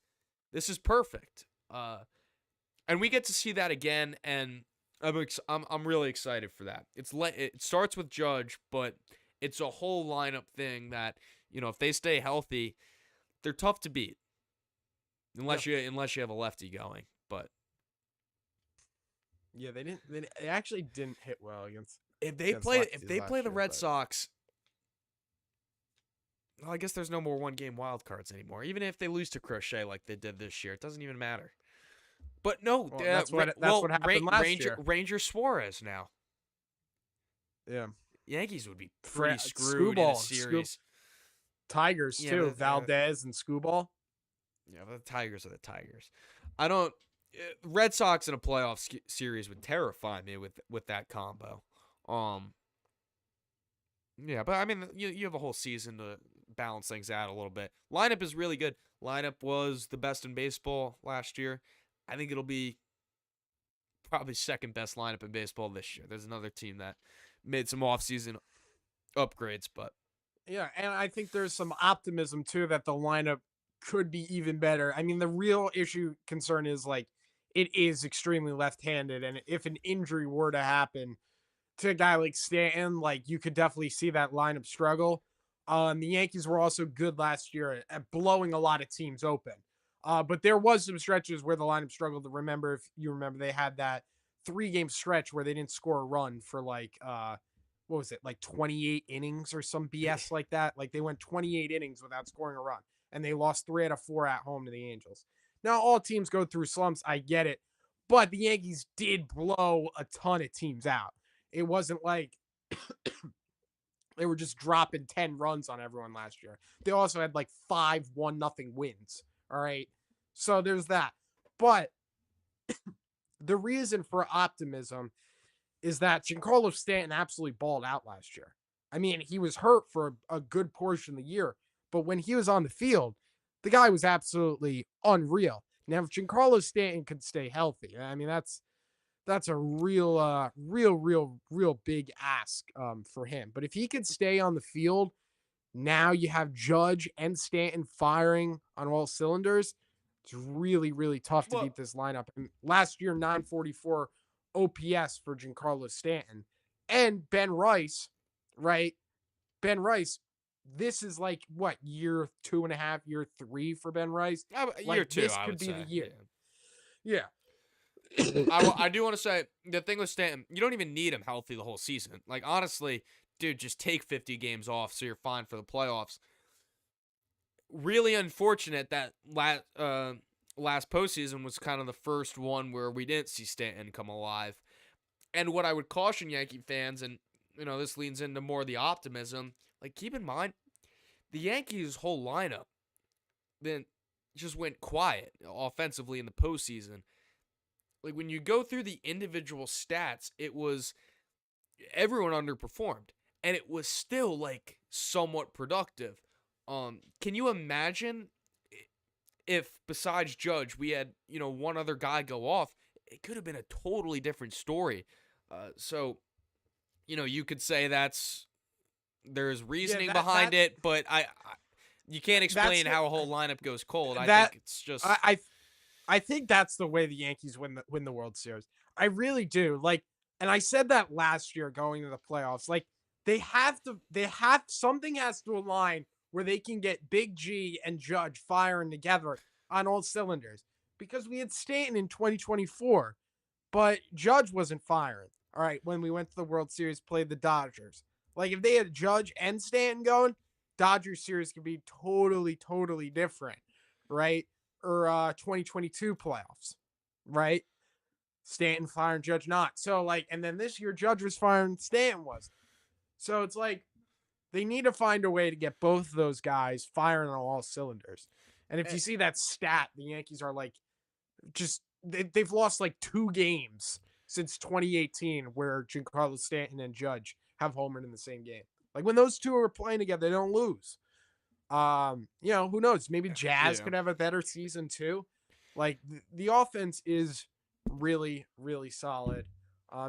perfect. And we get to see that again, and I'm really excited for that. It starts with Judge, but it's a whole lineup thing that, if they stay healthy, they're tough to beat. Unless you have a lefty going, but Yeah, they didn't. They actually didn't hit well against. if they against play lefties the last Red year, Sox, well, I guess there's no more one-game wild cards anymore. Even if they lose to Crochet like they did this year, it doesn't even matter. But no, Well, that's what happened last year. Ranger Suarez now. Yeah, Yankees would be pretty screwed in Screwball, a series. Tigers Yeah, too. but, Valdez and Screwball. Yeah, but the Tigers are the Tigers. I don't. Red Sox in a playoff series would terrify me with that combo. Yeah, but I mean, you have a whole season to balance things out a little bit. Lineup is really good. Lineup was the best in baseball last year. I think it'll be probably second best lineup in baseball this year. There's another team that made some offseason upgrades, but Yeah, and I think there's some optimism too that the lineup could be even better. I mean, the real concern is like it is extremely left-handed, and if an injury were to happen to a guy like Stanton, like you could definitely see that lineup struggle. The Yankees were also good last year at blowing a lot of teams open. But there was some stretches where the lineup struggled. To remember, if you remember, they had that 3-game stretch where they didn't score a run for like what was it, like 28 innings or some BS like that. Like they went 28 innings without scoring a run, and they lost 3 out of 4 at home to the Angels. Now all teams go through slumps, I get it, but the Yankees did blow a ton of teams out. It wasn't like they were just dropping 10 runs on everyone last year. They also had like 5-1-0 wins. All right. So there's that. But the reason for optimism is that Giancarlo Stanton absolutely balled out last year. I mean, he was hurt for a good portion of the year, but when he was on the field, the guy was absolutely unreal. Now, if Giancarlo Stanton could stay healthy, I mean, that's a real big ask for him. But if he could stay on the field, now you have Judge and Stanton firing on all cylinders. It's really tough to Well, beat this lineup. And last year, 944 OPS for Giancarlo Stanton and Ben Rice, right? Ben Rice, this is like what, year 2.5, year 3 for Ben Rice? year Like two, this I could would be say. the year. Yeah. Yeah. I do want to say the thing with Stanton, you don't even need him healthy the whole season. Like honestly, dude, just take 50 games off so you're fine for the playoffs. Really unfortunate that last postseason was kind of the first one where we didn't see Stanton come alive. And what I would caution Yankee fans, and this leans into more of the optimism, like keep in mind the Yankees' whole lineup then just went quiet offensively in the postseason. Like when you go through the individual stats, it was everyone underperformed, and it was still like somewhat productive. Can you imagine if besides Judge we had one other guy go off? It could have been a totally different story. So you could say there's Yeah, reasoning that behind that it, but you can't that's explain the how a whole lineup goes cold. I that think it's just I I think that's the way the Yankees win the World Series. I really do. Like, and I said that last year going to the playoffs. Like, something has to align where they can get Big G and Judge firing together on all cylinders. Because we had Stanton in 2024, but Judge wasn't firing. All right, when we went to the World Series, played the Dodgers. Like, if they had Judge and Stanton going, Dodgers series could be totally different, right? Or 2022 playoffs, right? Stanton firing Judge not. So like, and then this year Judge was firing, Stanton was. So it's like they need to find a way to get both of those guys firing on all cylinders. And if eh, you see that stat, the Yankees are like just they've lost like 2 games since 2018 where Giancarlo Stanton and Judge have homered in the same game. Like when those two are playing together, they don't lose. Who knows? Maybe Jazz yeah. could have a better season too. Like the offense is really solid.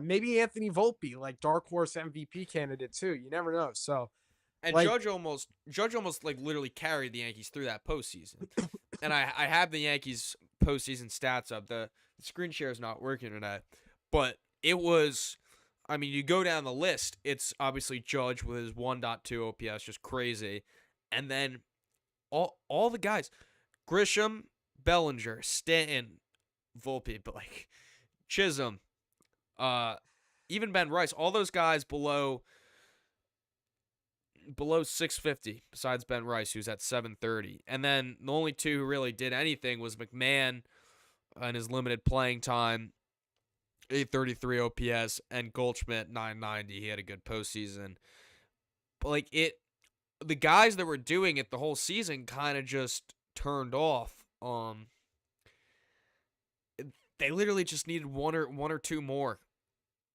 Maybe Anthony Volpe, like dark horse MVP candidate too. You never know. So And like Judge almost like literally carried the Yankees through that postseason. And I have the Yankees postseason stats up. The screen share is not working tonight, but it was. I mean, you go down the list. It's obviously Judge with his 1.2 OPS, just crazy, and then all the guys, Grisham, Bellinger, Stanton, Volpe, but like Chisholm, even Ben Rice, all those guys below 650 besides Ben Rice, who's at 730. And then the only two who really did anything was McMahon in his limited playing time, 833 OPS, and Goldschmidt 990. He had a good postseason. But like the guys that were doing it the whole season kind of just turned off. They literally just needed one or two more,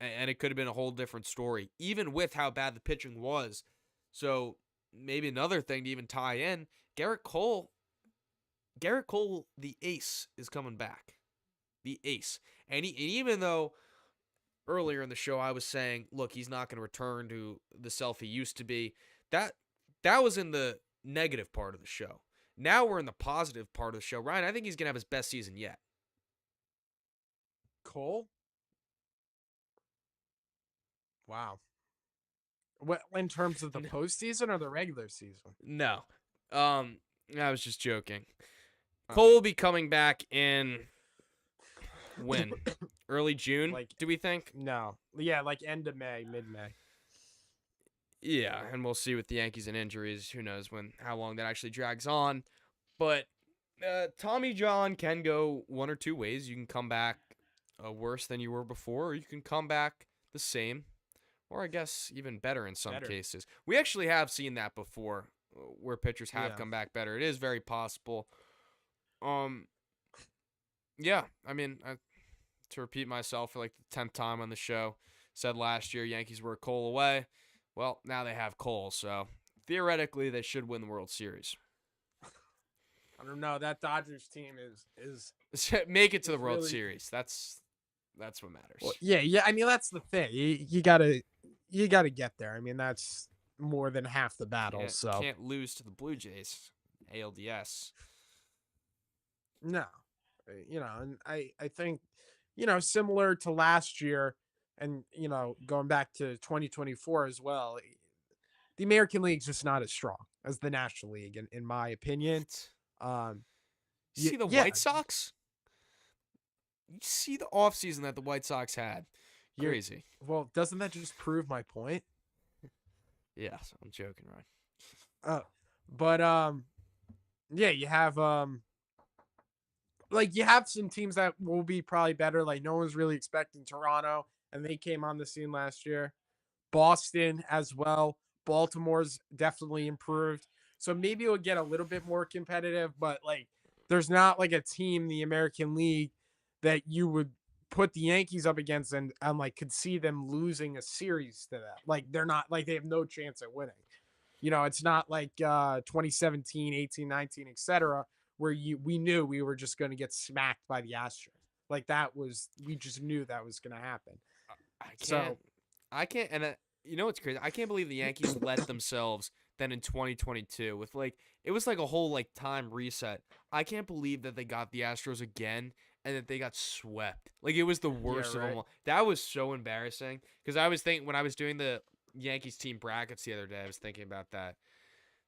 and it could have been a whole different story, even with how bad the pitching was. So maybe another thing to even tie in, Garrett Cole, the ace, is coming back. The ace. And even though earlier in the show I was saying, look, he's not going to return to the self he used to be, that was in the negative part of the show. Now we're in the positive part of the show. Ryan, I think he's going to have his best season yet. Cole. Wow. What in terms of the postseason or the regular season? No. I was just joking. Oh. Cole will be coming back in When? Early June, Like, do we think? no. Yeah, like end of May, mid-May. Yeah, and we'll see with the Yankees and injuries. Who knows how long that actually drags on. But Tommy John can go one or two ways. You can come back worse than you were before, or you can come back the same, or I guess even better in some Better. cases. We actually have seen that before, where pitchers have Yeah. come back better. It is very possible. Um, yeah, I mean, to repeat myself for like the 10th time on the show, said last year Yankees were a Cole away. Well, now they have Cole, so theoretically they should win the World Series. I don't know. That Dodgers team is Make it to the is World really Series. That's what matters. well, yeah. I mean, that's the thing. You gotta get there. I mean, that's more than half the battle. So Can't lose to the Blue Jays. ALDS. no, and I think, similar to last year, and going back to 2024 as well. The American League's just not as strong as the National League, in my opinion. What? Um, You see the yeah, White Sox? You see the offseason that the White Sox had? you're Crazy. well. Doesn't that just prove my point? Yeah, I'm joking, Ryan. But yeah, you have like you have some teams that will be probably better. Like no one's really expecting Toronto, and they came on the scene last year. Boston as well. Baltimore's definitely improved. So maybe it'll get a little bit more competitive, but like there's not like a team in the American League that you would put the Yankees up against and like could see them losing a series to that. Like they're not like they have no chance at winning. It's not like 2017, 18, 19, etc., where we knew we were just going to get smacked by the Astros. Like we just knew that was going to happen. I can't. So I can't. And you know what's crazy? I can't believe the Yankees let themselves then in 2022 with it was like a whole time reset. I can't believe that they got the Astros again and that they got swept. Like it was the yeah, worst of them right. all. That was so embarrassing because I was thinking when I was doing the Yankees team brackets the other day, I was thinking about that.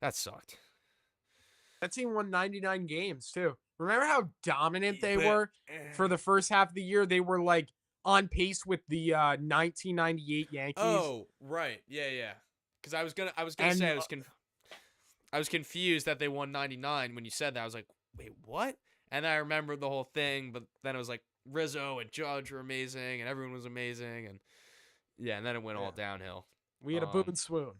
That sucked. That team won 99 games too. Remember how dominant they But were for the first half of the year? They were like on pace with the 1998 Yankees. oh, right. Yeah, yeah. Because I was gonna say And I was confused that they won 99 when you said that. I was like, wait, what? And I remembered the whole thing, but then it was like Rizzo and Judge were amazing, and everyone was amazing, and yeah, and then it went all yeah, downhill. we had a boom and swoon.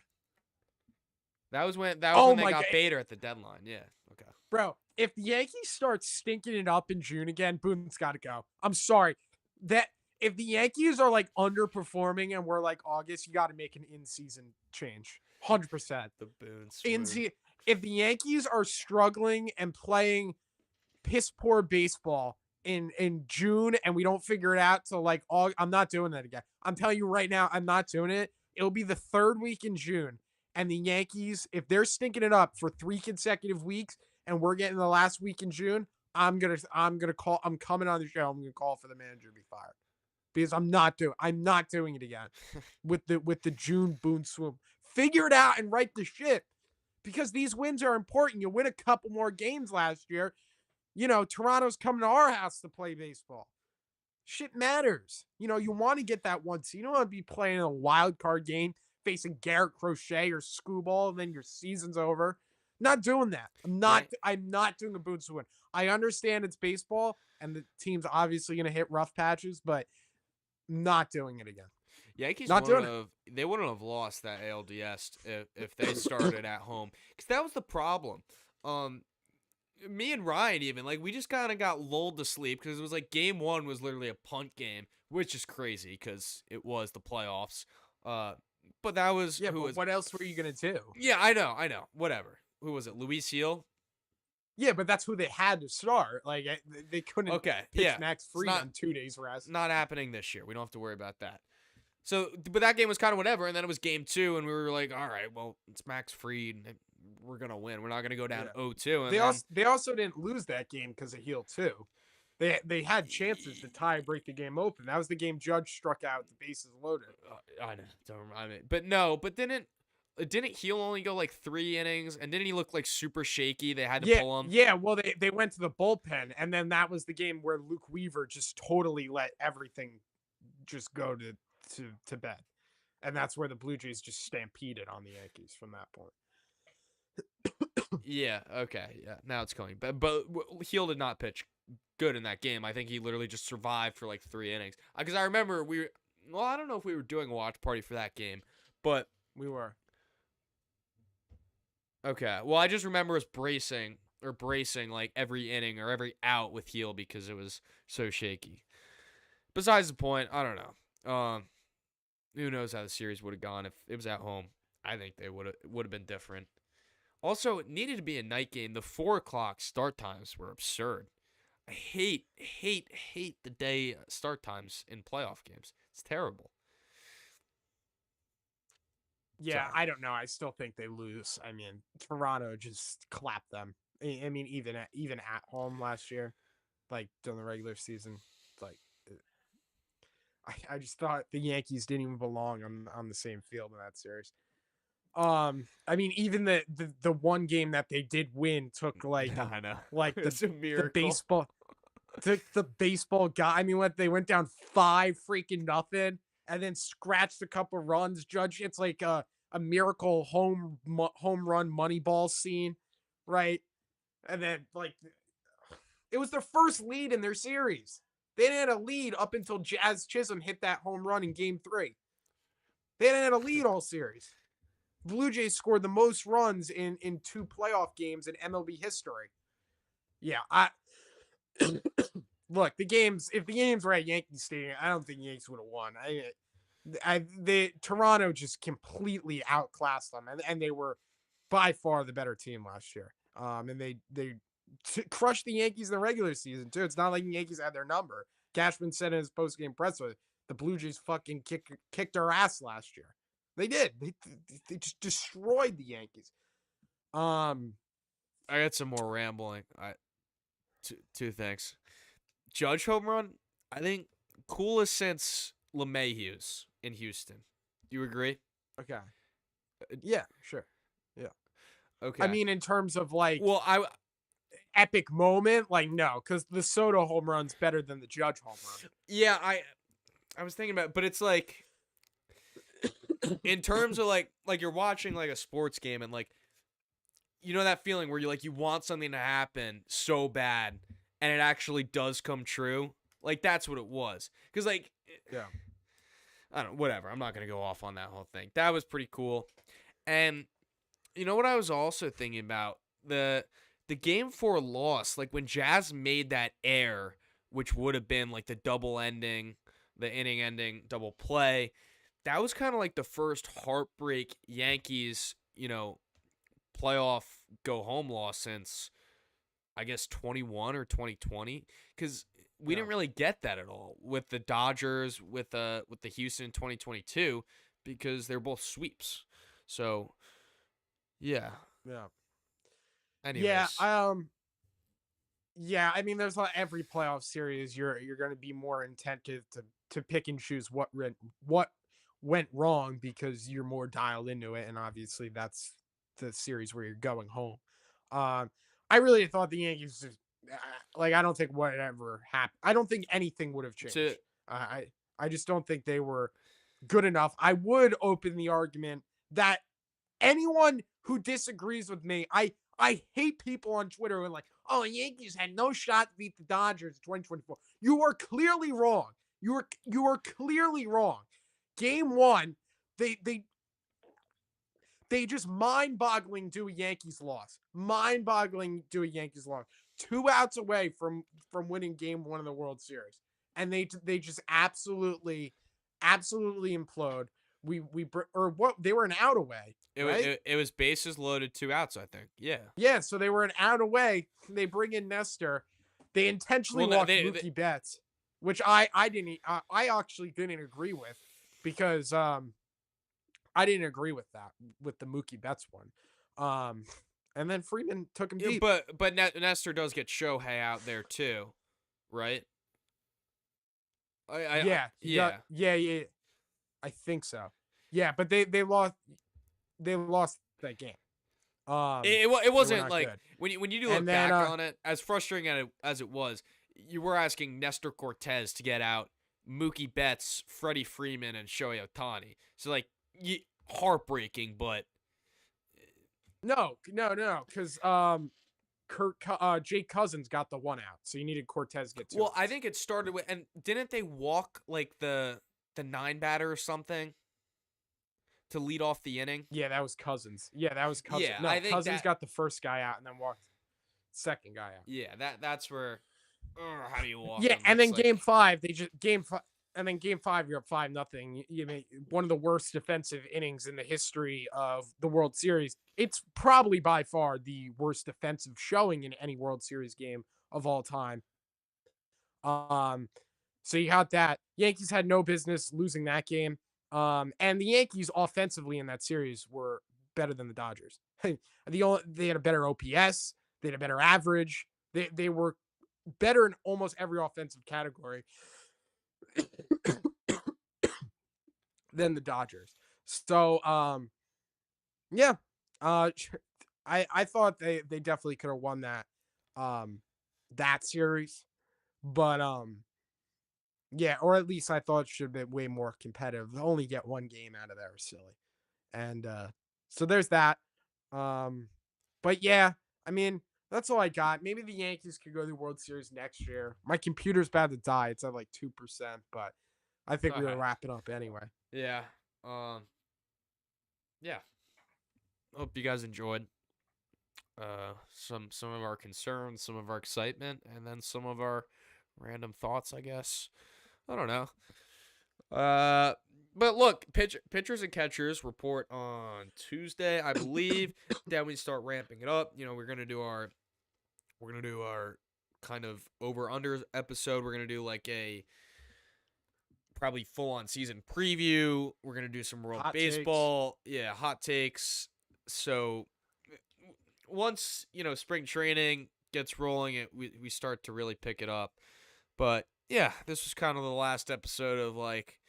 That was when Oh they my got god, Bader at the deadline. Yeah. Okay. bro! If the Yankees start stinking it up in June again, Boone's got to go. I'm sorry that if the Yankees are like underperforming and we're like August, you got to make an in-season change. 100%. The Boone In swoon. if the Yankees are struggling and playing piss poor baseball in June and we don't figure it out till like August, I'm not doing that again. I'm telling you right now, I'm not doing it. It'll be the third week in June, and the Yankees, if they're stinking it up for 3 consecutive weeks, and we're getting the last week in June, I'm gonna call. I'm coming on the show. I'm gonna call for the manager to be fired because I'm not doing it again with the June Boone swoop. Figure it out and right the ship because these wins are important. You win a couple more games last year. Toronto's coming to our house to play baseball. Shit matters. You want to get that one seed. You don't want to be playing a wild card game facing Garrett Crochet or Scooball and then your season's over. Not doing that. Yeah. I'm not doing a boot win. I understand it's baseball and the team's obviously going to hit rough patches, but not doing it again. Yankees Not doing it. They wouldn't have lost that ALDS if they started at home because that was the problem. Me and Ryan even we just kind of got lulled to sleep because it was like game one was literally a punt game, which is crazy because it was the playoffs. But that was Yeah, but what else were you going to do? Yeah, I know. Whatever. Who was it? Luis Heel. Yeah, but that's who they had to start. Like they couldn't pitch Max Fried on 2 days rest. Not happening this year. We don't have to worry about that. So, but that game was kind of whatever, and then it was game two, and we were like, all right, well, it's Max Fried. We're gonna win. We're not gonna go down 0-2. And they also didn't lose that game because of Heel too. They had chances to tie break the game open. That was the game Judge struck out with the bases loaded. I know, don't remind me. But no, but didn't didn't Heel only go like 3 innings, and didn't he look like super shaky? They had to Yeah, pull him. yeah. Well, they went to the bullpen, and then that was the game where Luke Weaver just totally let everything just go to bed, and that's where the Blue Jays just stampeded on the Yankees from that point. Yeah, okay, yeah. Now it's coming, but Heel did not pitch good in that game. I think he literally just survived for like 3 innings. Because I remember well, I don't know if we were doing a watch party for that game, but We were. okay. Well, I just remember us bracing like every inning or every out with Heel because it was so shaky. Besides the point, I don't know. Who knows how the series would have gone if it was at home? I think they would have been different. Also, it needed to be a night game. The 4 o'clock start times were absurd. I hate the day start times in playoff games. It's terrible. Yeah, Sorry. I don't know. I still think they lose. I mean, Toronto just clapped them. I mean, even at home last year, like during the regular season, like I just thought the Yankees didn't even belong on the same field in that series. I mean, even the one game that they did win took I know. like It's a the miracle. baseball took the baseball guy. I mean, what they went down 5-0, and then scratched a couple runs. Judge, it's like a miracle home run Moneyball scene, right? And then like it was their first lead in their series. They didn't have a lead up until Jazz Chisholm hit that home run in Game 3. They didn't have a lead all series. Blue Jays scored the most runs in 2 playoff games in MLB history. Yeah, I look the games. If the games were at Yankee Stadium, I don't think Yankees would have won. The Toronto just completely outclassed them, and they were by far the better team last year. And they crushed the Yankees in the regular season too. It's not like the Yankees had their number. Cashman said in his post game press, the Blue Jays fucking kicked our ass last year. They did. They just destroyed the Yankees. Um, I got some more rambling. Two things. Judge home run. I think coolest since LeMahieu's in Houston. Do you agree? okay. Yeah, sure. Yeah. I Okay. mean, in terms of like Well, epic moment, like no, because the Soto home run's better than the Judge home run. yeah, I was thinking about it, but it's like in terms of like you're watching like a sports game and like you know that feeling where you want something to happen so bad and it actually does come true. Like that's what it was. Cuz like Yeah. I don't know, whatever. I'm not going to go off on that whole thing. That was pretty cool. And you know what I was also thinking about? The game 4 loss, like when Jazz made that error, which would have been like the double ending, the inning ending double play. That was kind of like the first heartbreak Yankees, playoff go home loss since I guess 21 or 2020 cuz we Yeah. didn't really get that at all with the Dodgers with the Houston 2022 because they're both sweeps. So, yeah. Yeah. Yeah. Anyways, Yeah, I mean, there's every playoff series. You're going to be more intent to pick and choose what went wrong because you're more dialed into it, and obviously that's the series where you're going home. Um, I really thought the Yankees like I don't think whatever happened. I don't think anything would have to changed. I just don't think they were good enough. I would open the argument that anyone who disagrees with me, I hate people on Twitter who are like, "Oh, the Yankees had no shot to beat the Dodgers in 2024." You are clearly wrong. You are clearly wrong. Game 1, they they they just mind-boggling do a Yankees loss. Mind-boggling do a Yankees loss. 2 outs away from winning game 1 of the World Series. And they just absolutely implode. Or what, they were an out away, right? it was bases loaded, 2 outs, I think. Yeah. Yeah, so they were an out away. They bring in Nestor. They intentionally Well, walked Mookie Betts, which I actually didn't agree with because I didn't agree with that with the Mookie Betts one. And then Freeman took him yeah, deep. but Nestor does get Shohei out there too, right? Yeah, Yeah. yeah. I think so. Yeah, but they lost. they lost that game. It They were wasn't not like good. when you do And look then back on it, as frustrating as it was, you were asking Nestor Cortez to get out Mookie Betts, Freddie Freeman, and Shohei Ohtani. So like, heartbreaking, but no, because Jake Cousins got the one out, so you needed Cortez to get two well, I outs. think it started with, and didn't they walk like the 9 batter or something to lead off the inning? Yeah, that was Cousins. Yeah, that was Cousins. Yeah, No, I think Cousins that. got the first guy out and then walked second guy out. Yeah, that's where. How do you walk Yeah, them? and It's then like, game five, you're up 5-0. You made one of the worst defensive innings in the history of the World Series. It's probably by far the worst defensive showing in any World Series game of all time. Um, so you got that. Yankees had no business losing that game. And the Yankees offensively in that series were better than the Dodgers. They had a better OPS, they had a better average. They were better in almost every offensive category than the Dodgers. So yeah. Uh I thought they definitely could have won that series. But yeah, or at least I thought it should have been way more competitive. To only get one game out of there was silly. And so there's that. Um but yeah, I mean, that's all I got. Maybe the Yankees could go to the World Series next year. My computer's about to die. It's at like 2%, but I think all we were right, wrapping up anyway. yeah, um, yeah. Hope you guys enjoyed some of our concerns, some of our excitement, and then some of our random thoughts. I guess I don't know. Uh, but look, pitchers and catchers report on Tuesday, I believe. Then we start ramping it up. We're gonna do our kind of over under episode. We're gonna do like a probably full on season preview. We're gonna do some World Hot takes. Baseball, yeah, hot takes. So once spring training gets rolling, we start to really pick it up. But yeah, this was kind of the last episode of like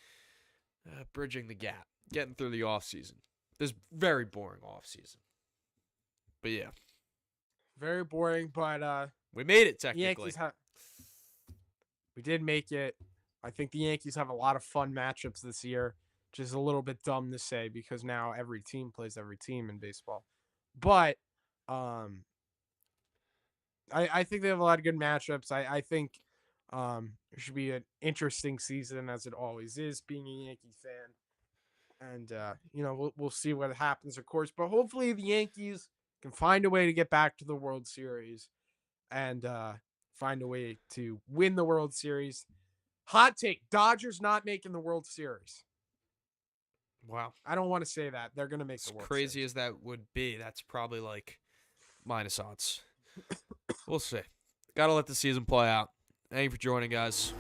bridging the gap, getting through the off season. This very boring off season, but yeah, Very boring, but we made it the Yankees technically. have we did make it. I think the Yankees have a lot of fun matchups this year, which is a little bit dumb to say because now every team plays every team in baseball. But um I think they have a lot of good matchups. I think it should be an interesting season as it always is being a Yankee fan. And we'll see what happens, of course. But hopefully the Yankees can find a way to get back to the World Series and find a way to win the World Series. Hot take: Dodgers not making the World Series. Wow. I don't want to say that they're going to make As the World crazy Series. as that would be, that's probably like minus odds. We'll see. Gotta let the season play out. Thank you for joining, guys.